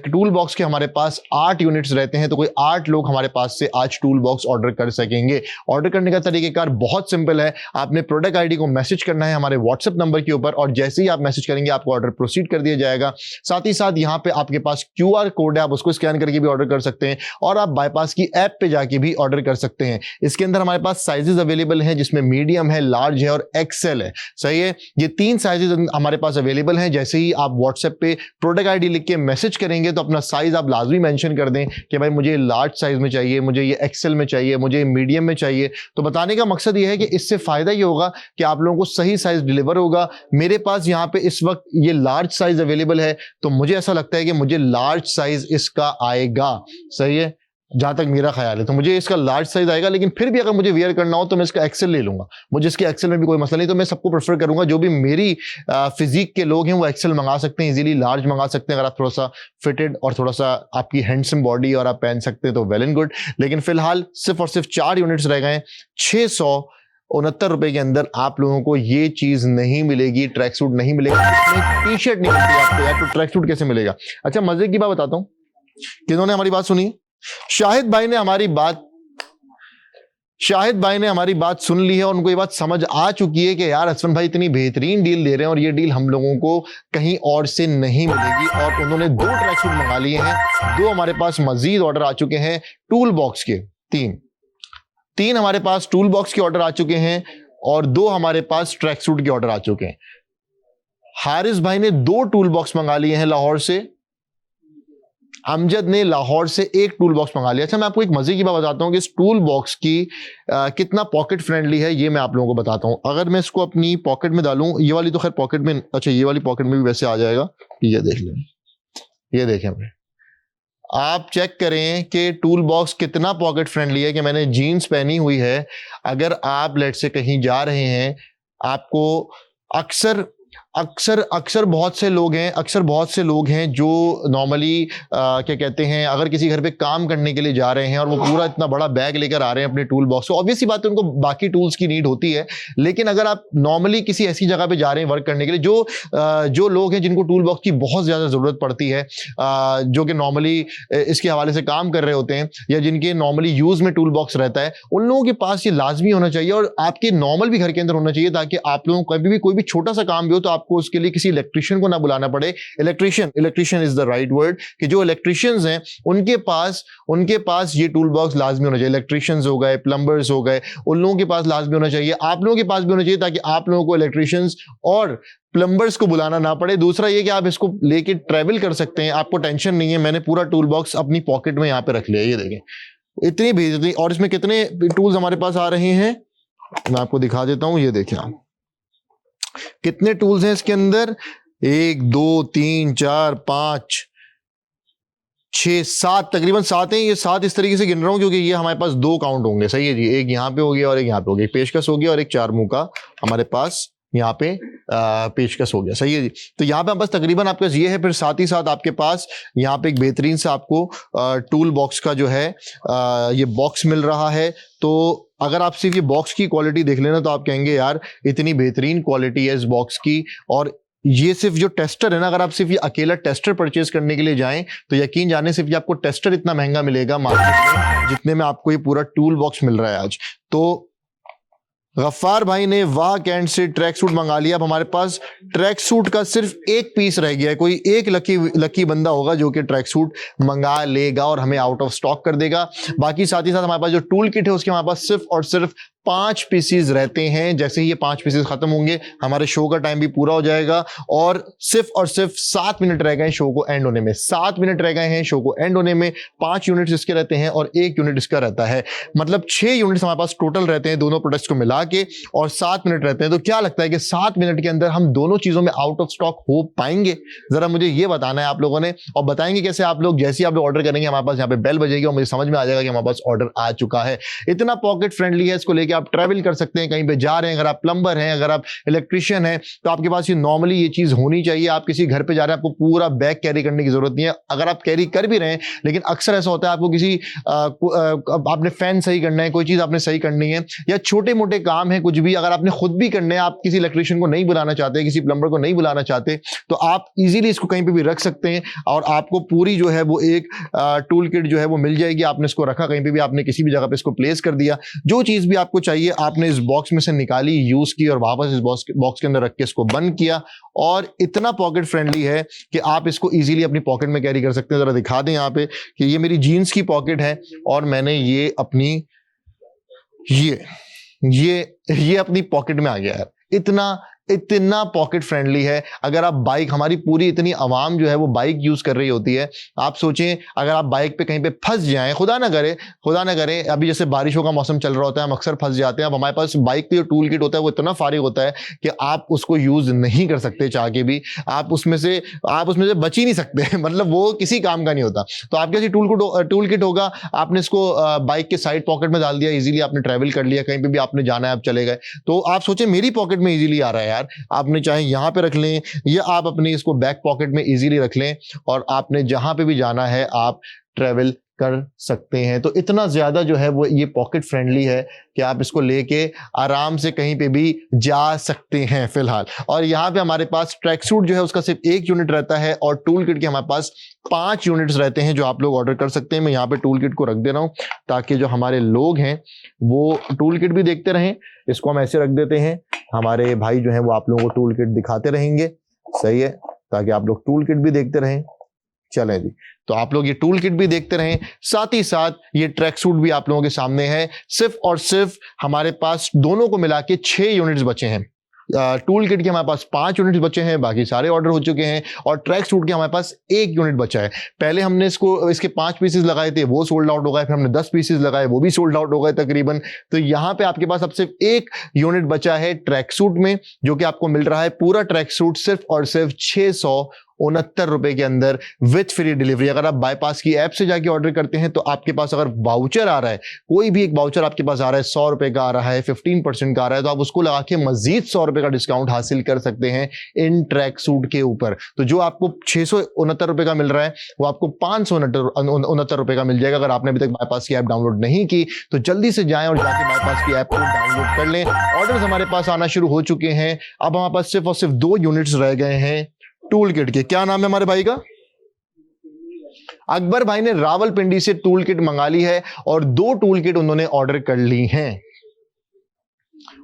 टूल बॉक्स के हमारे पास 8 यूनिट्स रहते हैं, तो कोई 8 लोग हमारे पास से आज टूल बॉक्स ऑर्डर कर सकेंगे। ऑर्डर करने का तरीकेकार बहुत सिंपल है। आपने प्रोडक्ट आईडी को मैसेज करना है हमारे व्हाट्सएप नंबर के ऊपर, और जैसे ही आप मैसेज करेंगे आपको ऑर्डर प्रोसीड कर दिया जाएगा। साथ ही साथ यहाँ पे आपके पास QR कोड है, आप उसको स्कैन करके भी ऑर्डर कर सकते हैं, और आप बाईपास की ऐप पे जाके भी ऑर्डर कर सकते हैं। इसके अंदर हमारे पास साइजेस अवेलेबल हैं, जिसमें मीडियम है, लार्ज है और एक्सेल है। सही है, ये 3 साइजेस हमारे पास अवेलेबल हैं। जैसे ही आप व्हाट्सएप पे प्रोडक्ट आईडी लिख के मैसेज करेंगे तो अपना साइज आप लाजमी मेंशन कर दें कि भाई मुझे लार्ज साइज में चाहिए, मुझे ये एक्सेल में चाहिए, मुझे मीडियम में चाहिए। तो बताने का मकसद ये है कि इससे फायदा ये होगा कि आप लोगों को सही साइज डिलीवर होगा। मेरे पास यहाँ पे इस वक्त ये लार्ज साइज अवेलेबल है, तो मुझे ऐसा लगता है कि मुझे लार्ज साइज इसका आएगा। सही है, जहां तक मेरा ख्याल है तो मुझे इसका लार्ज साइज आएगा। लेकिन फिर भी अगर मुझे वेयर करना हो तो मैं इसका एक्सेल ले लूंगा, मुझे इसके एक्सेल में भी कोई मसला नहीं। तो मैं सबको प्रेफर करूंगा, जो भी मेरी फिजिक के लोग हैं वो एक्सेल मंगा सकते हैं, इजीली लार्ज मंगा सकते हैं। अगर आप थोड़ा सा फिटेड और थोड़ा सा आपकी हैंडसम बॉडी और आप पहन सकते हैं तो वेल एंड गुड। लेकिन फिलहाल सिर्फ और सिर्फ 4 यूनिट्स रह गए। 669 रुपए के अंदर आप लोगों को ये चीज नहीं मिलेगी, ट्रैक सूट नहीं मिलेगा, टी शर्ट नहीं मिलेगी आपको यार। तो ट्रैक सूट कैसे मिलेगा? अच्छा मजे की बात बताता हूं, किन्होंने हमारी बात सुनी? शाहिद भाई ने हमारी बात सुन ली है, और उनको ये बात समझ आ चुकी है कि यार असफन भाई इतनी बेहतरीन डील दे रहे हैं और ये डील हम लोगों को कहीं और से नहीं मिलेगी। और उन्होंने 2 ट्रैक सूट मंगा लिए हैं, 2 हमारे पास मजीद ऑर्डर आ चुके हैं टूल बॉक्स के। 3 हमारे पास टूल बॉक्स के ऑर्डर आ चुके हैं, और 2 हमारे पास ट्रैक सूट के ऑर्डर आ चुके हैं। हारिस भाई ने 2 टूल बॉक्स मंगा लिए हैं लाहौर से, अमजद ने लाहौर से 1 टूल बॉक्स मंगा लिया। अच्छा मैं आपको एक मजे की बात बताता हूँ कि इस टूल बॉक्स की कितना पॉकेट फ्रेंडली है, ये मैं आप लोगों को बताता हूँ। अगर मैं इसको अपनी पॉकेट में डालूं, ये वाली तो खैर पॉकेट में, अच्छा ये वाली पॉकेट में भी वैसे आ जाएगा, ये देख लें, ये देखें भाई, आप चेक करें कि टूल बॉक्स कितना पॉकेट फ्रेंडली है। कि मैंने जीन्स पहनी हुई है, अगर आप लेट से कहीं जा रहे हैं, आपको अक्सर अक्सर अक्सर बहुत से लोग हैं जो नॉर्मली क्या कहते हैं, अगर किसी घर पे काम करने के लिए जा रहे हैं और वो पूरा इतना बड़ा बैग लेकर आ रहे हैं अपने टूल बॉक्स, तो ऑब्वियसली बात है उनको बाकी टूल्स की नीड होती है। लेकिन अगर आप नॉर्मली किसी ऐसी जगह पे जा रहे हैं वर्क करने के लिए, जो लोग हैं जिनको टूल बॉक्स की बहुत ज्यादा जरूरत पड़ती है, जो कि नॉर्मली इसके हवाले से काम कर रहे होते हैं या जिनके नॉर्मली यूज में टूल बॉक्स रहता है, उन लोगों के पास ये लाजमी होना चाहिए और आपके नॉर्मल भी घर के अंदर होना चाहिए, ताकि आप लोगों को कभी भी कोई भी छोटा सा काम भी हो तो आपको उसके लिए किसी इलेक्ट्रिशियन को ना बुलाना पड़े। Electrician is the right word, कि जो इलेक्ट्रिशियंस हैं उनके पास ये टूल बॉक्स लाजमी होना चाहिए। इलेक्ट्रिशियंस हो गए, प्लम्बर्स हो गए, उन लोगों के पास लाजमी होना चाहिए, आप लोगों के पास भी होना चाहिए, ताकि आप लोगों को इलेक्ट्रिशियंस और प्लम्बर्स को बुलाना ना पड़े। दूसरा ये कि आप इसको लेके ट्रेवल कर सकते हैं, आपको टेंशन नहीं है। मैंने पूरा टूल बॉक्स अपनी पॉकेट में यहाँ पे रख लिया, ये देखें इतनी भेजनी। और इसमें कितने टूल्स हमारे पास आ रहे हैं मैं आपको दिखा देता हूं, ये देखें आप कितने टूल्स हैं इसके अंदर। 1 2 3 4 5 6 7, तकरीबन 7 हैं। ये 7 इस तरीके से गिन रहा हूं क्योंकि ये हमारे पास 2 काउंट होंगे, सही है जी। एक यहाँ पे हो गया और एक यहाँ पे हो गया, पेशकश हो गया और एक 4 मुंह का हमारे पास यहाँ पे पेशकश हो गया, सही है जी। तो यहाँ पे बस तकरीबन आपके पास ये है। फिर साथ ही साथ आपके पास यहाँ पे एक बेहतरीन से आपको टूल बॉक्स का जो है ये बॉक्स मिल रहा है। तो अगर आप सिर्फ ये बॉक्स की क्वालिटी देख लेना तो आप कहेंगे यार इतनी बेहतरीन क्वालिटी है इस बॉक्स की। और ये सिर्फ जो टेस्टर है ना, अगर आप सिर्फ ये अकेला टेस्टर परचेज करने के लिए जाएं तो यकीन जाने सिर्फ ये आपको टेस्टर इतना महंगा मिलेगा मार्केट में जितने में आपको ये पूरा टूल बॉक्स मिल रहा है आज। तो गफ्फार भाई ने वाह कैंट से ट्रैक सूट मंगा लिया। अब हमारे पास ट्रैक सूट का सिर्फ एक पीस रह गया है। कोई एक लकी बंदा होगा जो कि ट्रैक सूट मंगा लेगा और हमें आउट ऑफ स्टॉक कर देगा। बाकी साथ ही साथ हमारे पास जो टूल किट है उसके हमारे पास सिर्फ और सिर्फ 5 पीसीज रहते हैं। जैसे ही ये 5 पीसीज खत्म होंगे हमारे शो का टाइम भी पूरा हो जाएगा और सिर्फ 7 मिनट रह गए शो को एंड होने में। 7 मिनट रह गए हैं शो को एंड होने में। 5 यूनिट्स इसके रहते हैं और 1 यूनिट इसका रहता है, मतलब 6 यूनिट्स हमारे पास टोटल रहते हैं दोनों प्रोडक्ट्स को मिला के और 7 मिनट रहते हैं। तो क्या लगता है कि 7 मिनट के अंदर हम दोनों चीजों में आउट ऑफ स्टॉक हो पाएंगे? जरा मुझे ये बताना है आप लोगों ने। और बताएंगे कैसे आप लोग? जैसे आप लोग ऑर्डर करेंगे हमारे पास यहाँ पे बेल बजेगी और मुझे समझ में आ जाएगा कि हमारे पास ऑर्डर आ चुका है। इतना पॉकेट फ्रेंडली है, इसको लेके आप ट्रैवल कर सकते हैं, कहीं पे जा रहे हैं, अगर आप प्लम्बर हैं, अगर आप इलेक्ट्रिशियन हैं तो आपके पास ये नॉर्मली ये चीज होनी चाहिए। आप किसी घर पे जा रहे हैं आपको पूरा बैग कैरी करने की जरूरत नहीं है। अगर आप कैरी कर भी रहे हैं, लेकिन अक्सर ऐसा होता है आपको किसी आपने फैन सही करना है, कोई चीज आपने सही करनी है या छोटे मोटे काम है कुछ भी, अगर आपने खुद भी करने हैं, आप किसी इलेक्ट्रिशियन को नहीं बुलाना चाहते, किसी प्लम्बर को नहीं बुलाना चाहते, तो आप इजीली इसको कहीं पे भी रख सकते हैं और आपको पूरी जो है वो एक टूल किट जो है वो मिल जाएगी। आपने इसको रखा कहीं पे भी, आपने किसी भी जगह पे इसको प्लेस कर दिया, जो चीज भी आपको चाहिए आपने इस बॉक्स में से निकाली, यूज की और वापस इस बॉक्स के अंदर रख के इसको बंद किया। और इतना पॉकेट फ्रेंडली है कि आप इसको इजीली अपनी पॉकेट में कैरी कर सकते हैं। जरा दिखा दें यहाँ पे कि ये मेरी जीन्स की पॉकेट है और मैंने ये अपनी ये अपनी पॉकेट में आ गया है। इतना पॉकेट फ्रेंडली है। अगर आप बाइक, हमारी पूरी इतनी आवाम जो है वो बाइक यूज कर रही होती है। आप सोचें अगर आप बाइक पे कहीं पे फंस जाएं, खुदा ना करे, अभी जैसे बारिशों का मौसम चल रहा होता है, हम अक्सर फंस जाते हैं। अब हमारे पास बाइक पे जो टूल किट होता है वो इतना फारिग होता है कि आप उसको यूज नहीं कर सकते चाह के भी। आप उसमें से बच ही नहीं सकते मतलब वो किसी काम का नहीं होता। तो आपके पास टूल किट होगा, आपने इसको बाइक के साइड पॉकेट में डाल दिया, इजीली आपने ट्रेवल कर लिया, कहीं पे भी आपने जाना है आप चले गए। तो आप सोचें मेरी पॉकेट में इजीली आ रहा है यार। आपने चाहे यहां पे रख लें या आप अपनी इसको बैक पॉकेट में इजीली रख लें और आपने जहां पे भी जाना है आप ट्रेवल कर सकते हैं। तो इतना ज्यादा जो है वो ये पॉकेट फ्रेंडली है कि आप इसको लेके आराम से कहीं पे भी जा सकते हैं फिलहाल। और यहाँ पे हमारे पास ट्रैक सूट जो है उसका सिर्फ 1 यूनिट रहता है और टूल किट के हमारे पास 5 यूनिट्स रहते हैं जो आप लोग ऑर्डर कर सकते हैं। मैं यहाँ पे टूल किट को रख दे रहा हूँ ताकि जो हमारे लोग हैं वो टूल किट भी देखते रहें। इसको हम ऐसे रख देते हैं, हमारे भाई जो है वो आप लोगों को टूल किट दिखाते रहेंगे, सही है, ताकि आप लोग टूल किट भी देखते रहें। चलें जी, तो आप लोग ये टूल किट भी देखते रहें, साथ ही साथ ये ट्रैक सूट भी आप लोगों के सामने है। सिर्फ और सिर्फ हमारे पास दोनों को मिला के 6 यूनिट्स बचे हैं। टूल किट के हमारे पास 5 यूनिट्स बचे हैं, बाकी सारे ऑर्डर हो चुके हैं और ट्रैक सूट के हमारे पास 1 यूनिट बचा है। पहले हमने इसके 5 पीसेस लगाए थे, वो सोल्ड आउट हो गए, फिर हमने 10 पीसेस लगाए, वो भी सोल्ड आउट हो गए तकरीबन। तो यहाँ पे आपके पास अब सिर्फ 1 यूनिट बचा है ट्रैक सूट में, जो कि आपको मिल रहा है पूरा ट्रैक सूट सिर्फ और सिर्फ 600 ₹69 के अंदर विथ फ्री डिलीवरी। अगर आप बाईपास की ऐप से जाके ऑर्डर करते हैं तो आपके पास अगर वाउचर आ रहा है, कोई भी एक वाउचर आपके पास आ रहा है, ₹100 का आ रहा है, 15% का आ रहा है, तो आप उसको लगा के मजीद ₹100 का डिस्काउंट हासिल कर सकते हैं इन ट्रैक सूट के ऊपर। तो जो आपको ₹669 का मिल रहा है वो आपको ₹569 का मिल जाएगा। अगर आपने अभी तक बाईपास की ऐप डाउनलोड नहीं की तो जल्दी से जाएं और जाके बाईपास की ऐप को डाउनलोड कर लें। ऑर्डर्स हमारे पास आना शुरू हो चुके हैं। अब हमारे पास सिर्फ और सिर्फ 2 यूनिट्स रह गए हैं टूल किट के। क्या नाम है हमारे भाई का? अकबर भाई ने रावलपिंडी से टूल किट मंगा ली है और 2 टूल किट उन्होंने ऑर्डर कर ली हैं।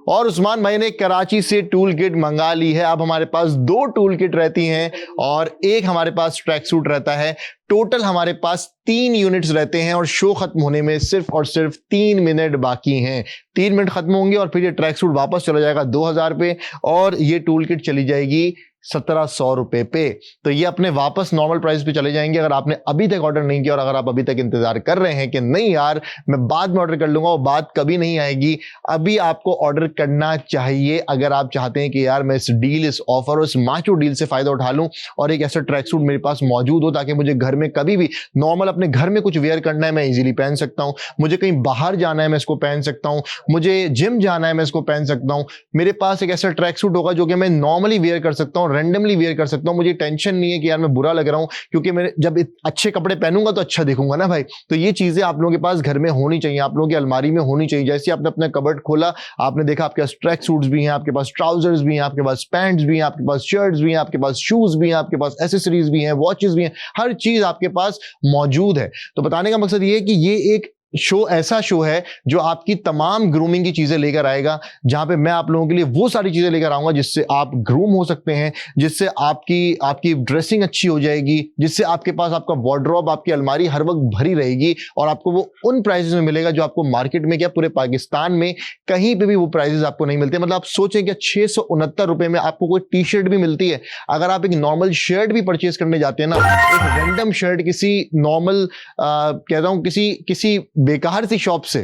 और उस्मान भाई ने कराची से टूल किट मंगा ली है। अब हमारे पास 2 टूल किट रहती हैं और एक हमारे पास ट्रैक सूट रहता है। टोटल हमारे पास 3 यूनिट्स रहते हैं और शो खत्म होने में सिर्फ और सिर्फ 3 मिनट बाकी हैं। 3 मिनट खत्म होंगे और फिर ये ट्रैक सूट वापस चला जाएगा 2000 पे और ये टूल किट चली जाएगी ₹1700 पे। तो ये अपने वापस नॉर्मल प्राइस पे चले जाएंगे। अगर आपने अभी तक ऑर्डर नहीं किया और अगर आप अभी तक इंतजार कर रहे हैं कि नहीं यार मैं बाद में ऑर्डर कर लूंगा, वो बात कभी नहीं आएगी। अभी आपको ऑर्डर करना चाहिए अगर आप चाहते हैं कि यार मैं इस डील, इस ऑफर और इस माचो डील से फायदा उठा लूं और एक ऐसा ट्रैक सूट मेरे पास मौजूद हो ताकि मुझे घर में कभी भी नॉर्मल अपने घर में कुछ वेयर करना है मैं इजीली पहन सकता हूं, मुझे कहीं बाहर जाना है मैं इसको पहन सकता हूं, मुझे जिम जाना है मैं इसको पहन सकता हूं। मेरे पास एक ऐसा ट्रैक सूट होगा जो कि मैं नॉर्मली वेयर कर सकता हूं, रैंडमली वेयर कर सकता हूं। मुझे टेंशन नहीं है कि यार मैं बुरा लग रहा हूं क्योंकि मैं जब अच्छे कपड़े पहनूंगा तो अच्छा दिखूंगा ना भाई। तो ये चीजें आप लोगों के पास घर में होनी चाहिए, आप लोगों की अलमारी में होनी चाहिए। जैसे आपने अपना कबर्ड खोला, आपने देखा आपके पास ट्रैक सूट्स भी हैं, आपके पास ट्राउजर्स भी हैं, आपके पास पैंट्स भी हैं, आपके पास शर्ट्स भी हैं, आपके पास शूज भी हैं, आपके पास एसेसरीज भी हैं, वॉचेस भी हैं, हर चीज आपके पास मौजूद है। तो बताने का मकसद ये है कि ये एक शो ऐसा शो है जो आपकी तमाम ग्रूमिंग की चीजें लेकर आएगा, जहां पे मैं आप लोगों के लिए वो सारी चीजें लेकर आऊंगा जिससे आप ग्रूम हो सकते हैं, जिससे आपकी ड्रेसिंग अच्छी हो जाएगी, जिससे आपके पास आपका वार्डरोब, आपकी अलमारी हर वक्त भरी रहेगी और आपको वो उन प्राइसेस में मिलेगा जो आपको मार्केट में क्या पूरे पाकिस्तान में कहीं पे भी वो प्राइसेस आपको नहीं मिलते। मतलब आप सोचें कि ₹669 में आपको कोई टी शर्ट भी मिलती है। अगर आप एक नॉर्मल शर्ट भी परचेज करने जाते हैं ना, एक रैंडम शर्ट किसी नॉर्मल कहता हूं किसी बेकार सी शॉप से,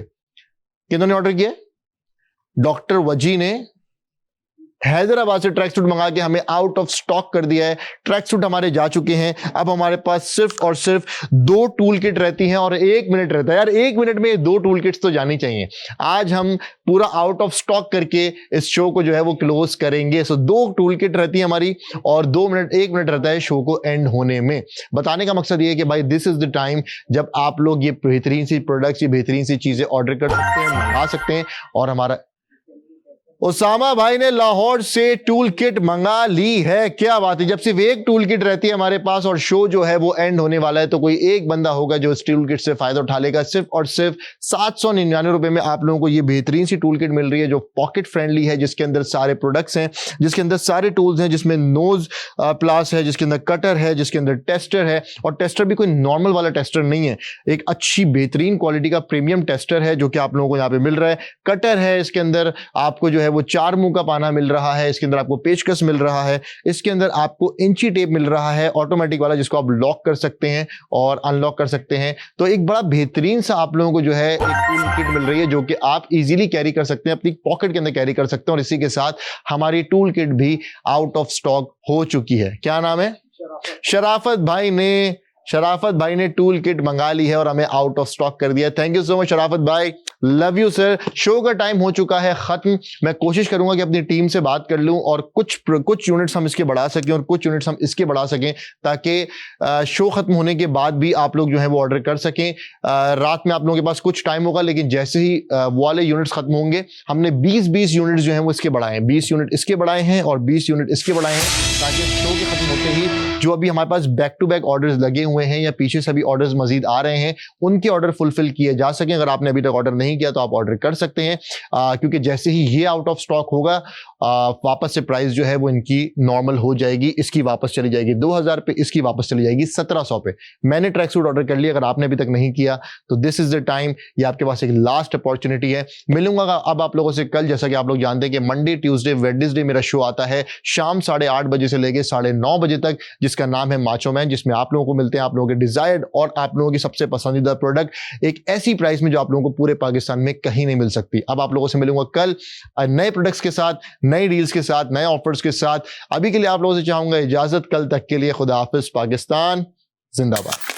किन्होंने ऑर्डर किया? डॉक्टर वजी ने हैदराबाद से ट्रैक सूट मंगा के हमें आउट ऑफ स्टॉक कर दिया है। ट्रैक सूट हमारे जा चुके हैं। अब हमारे पास सिर्फ और सिर्फ 2 टूल किट रहती हैं और 1 मिनट रहता है। यार 1 मिनट में 2 टूल किट्स तो जानी चाहिए। आज हम पूरा आउट ऑफ स्टॉक करके इस शो को जो है वो क्लोज करेंगे। सो 2 टूल किट रहती है हमारी और 1 मिनट रहता है शो को एंड होने में। बताने का मकसद ये है कि भाई दिस इज द टाइम जब आप लोग ये बेहतरीन सी प्रोडक्ट्स, ये बेहतरीन सी चीजें ऑर्डर कर सकते हैं, मंगा सकते हैं। और हमारा उसामा भाई ने लाहौर से टूल किट मंगा ली है। क्या बात है। जब सिर्फ एक टूल किट रहती है हमारे पास और शो जो है वो एंड होने वाला है तो कोई एक बंदा होगा जो इस टूल किट से फायदा उठा लेगा। सिर्फ और सिर्फ ₹799 में आप लोगों को ये बेहतरीन सी टूल किट मिल रही है जो पॉकेट फ्रेंडली है, जिसके अंदर सारे प्रोडक्ट्स हैं, जिसके अंदर सारे टूल्स हैं, जिसमें नोज प्लास है, जिसके अंदर कटर है, जिसके अंदर टेस्टर है। और टेस्टर भी कोई नॉर्मल वाला टेस्टर नहीं है, एक अच्छी बेहतरीन क्वालिटी का प्रीमियम टेस्टर है जो कि आप लोगों को यहाँ पे मिल रहा है। कटर है, इसके अंदर आपको जो है वो 4 मुंह का पाना मिल रहा है, इसके अंदर आपको पेचकस मिल रहा है, इसके अंदर आपको इंची टेप मिल रहा है ऑटोमेटिक वाला जिसको आप लॉक कर सकते हैं और अनलॉक कर सकते हैं। तो एक बड़ा बेहतरीन सा आप लोगों को जो है एक टूल किट मिल रही है जो कि आप इजीली कैरी कर सकते हैं, अपनी पॉकेट के अंदर कैरी कर सकते हैं। और इसी के साथ हमारी टूल किट भी आउट ऑफ स्टॉक हो चुकी है। क्या नाम है? शराफत भाई ने टूल किट मंगा ली है और हमें आउट ऑफ स्टॉक कर दिया। थैंक यू सो मच शराफत भाई, लव यू सर। शो का टाइम हो चुका है खत्म। मैं कोशिश करूंगा कि अपनी टीम से बात कर लूं और कुछ यूनिट्स हम इसके बढ़ा सकें और कुछ यूनिट्स हम इसके बढ़ा सकें ताकि शो खत्म होने के बाद भी आप लोग जो है वो ऑर्डर कर सकें। रात में आप लोगों के पास कुछ टाइम होगा, लेकिन जैसे ही वो वाले यूनिट्स खत्म होंगे हमने 20 यूनिट्स जो है वो इसके बढ़ाए हैं, 20 यूनिट इसके बढ़ाए हैं और 20 यूनिट इसके बढ़ाए हैं ताकि शो के खत्म होते ही जो अभी हमारे पास बैक टू बैक ऑर्डर्स लगे हुए हैं या पीछे से भी ऑर्डर्स मजीद आ रहे हैं उनके ऑर्डर फुलफिल किए जा सकें। अगर आपने अभी तक ऑर्डर नहीं किया तो आप ऑर्डर कर सकते हैं क्योंकि जैसे ही ये आउट ऑफ स्टॉक होगा वापस से प्राइस जो है वो इनकी नॉर्मल हो जाएगी। इसकी वापस चली जाएगी 2000 पे, इसकी वापस चली जाएगी 1700 पे। मैंने ट्रैक सूट ऑर्डर कर लिया, अगर आपने अभी तक नहीं किया तो दिस इज द टाइम, ये आपके पास एक लास्ट अपॉर्चुनिटी है। मिलूंगा अब आप लोगों से कल। जैसा कि आप लोग जानते हैं कि मंडे, ट्यूसडे, वेडनेसडे मेरा शो आता है शाम 8:30 बजे से लेकर 9:30 बजे तक, जिसका नाम है माचो मैन, जिसमें आप लोगों को मिलते हैं आप लोगों के डिजायर्ड और आप लोगों की सबसे पसंदीदा प्रोडक्ट एक ऐसी प्राइस में जो आप लोगों को पूरे पाकिस्तान में कहीं नहीं मिल सकती। अब आप लोगों से मिलूंगा कल नए प्रोडक्ट्स के साथ, नई डील्स के साथ, नए ऑफर्स के साथ। अभी के लिए आप लोगों से चाहूंगा इजाजत, कल तक के लिए खुदा हाफिज। पाकिस्तान जिंदाबाद।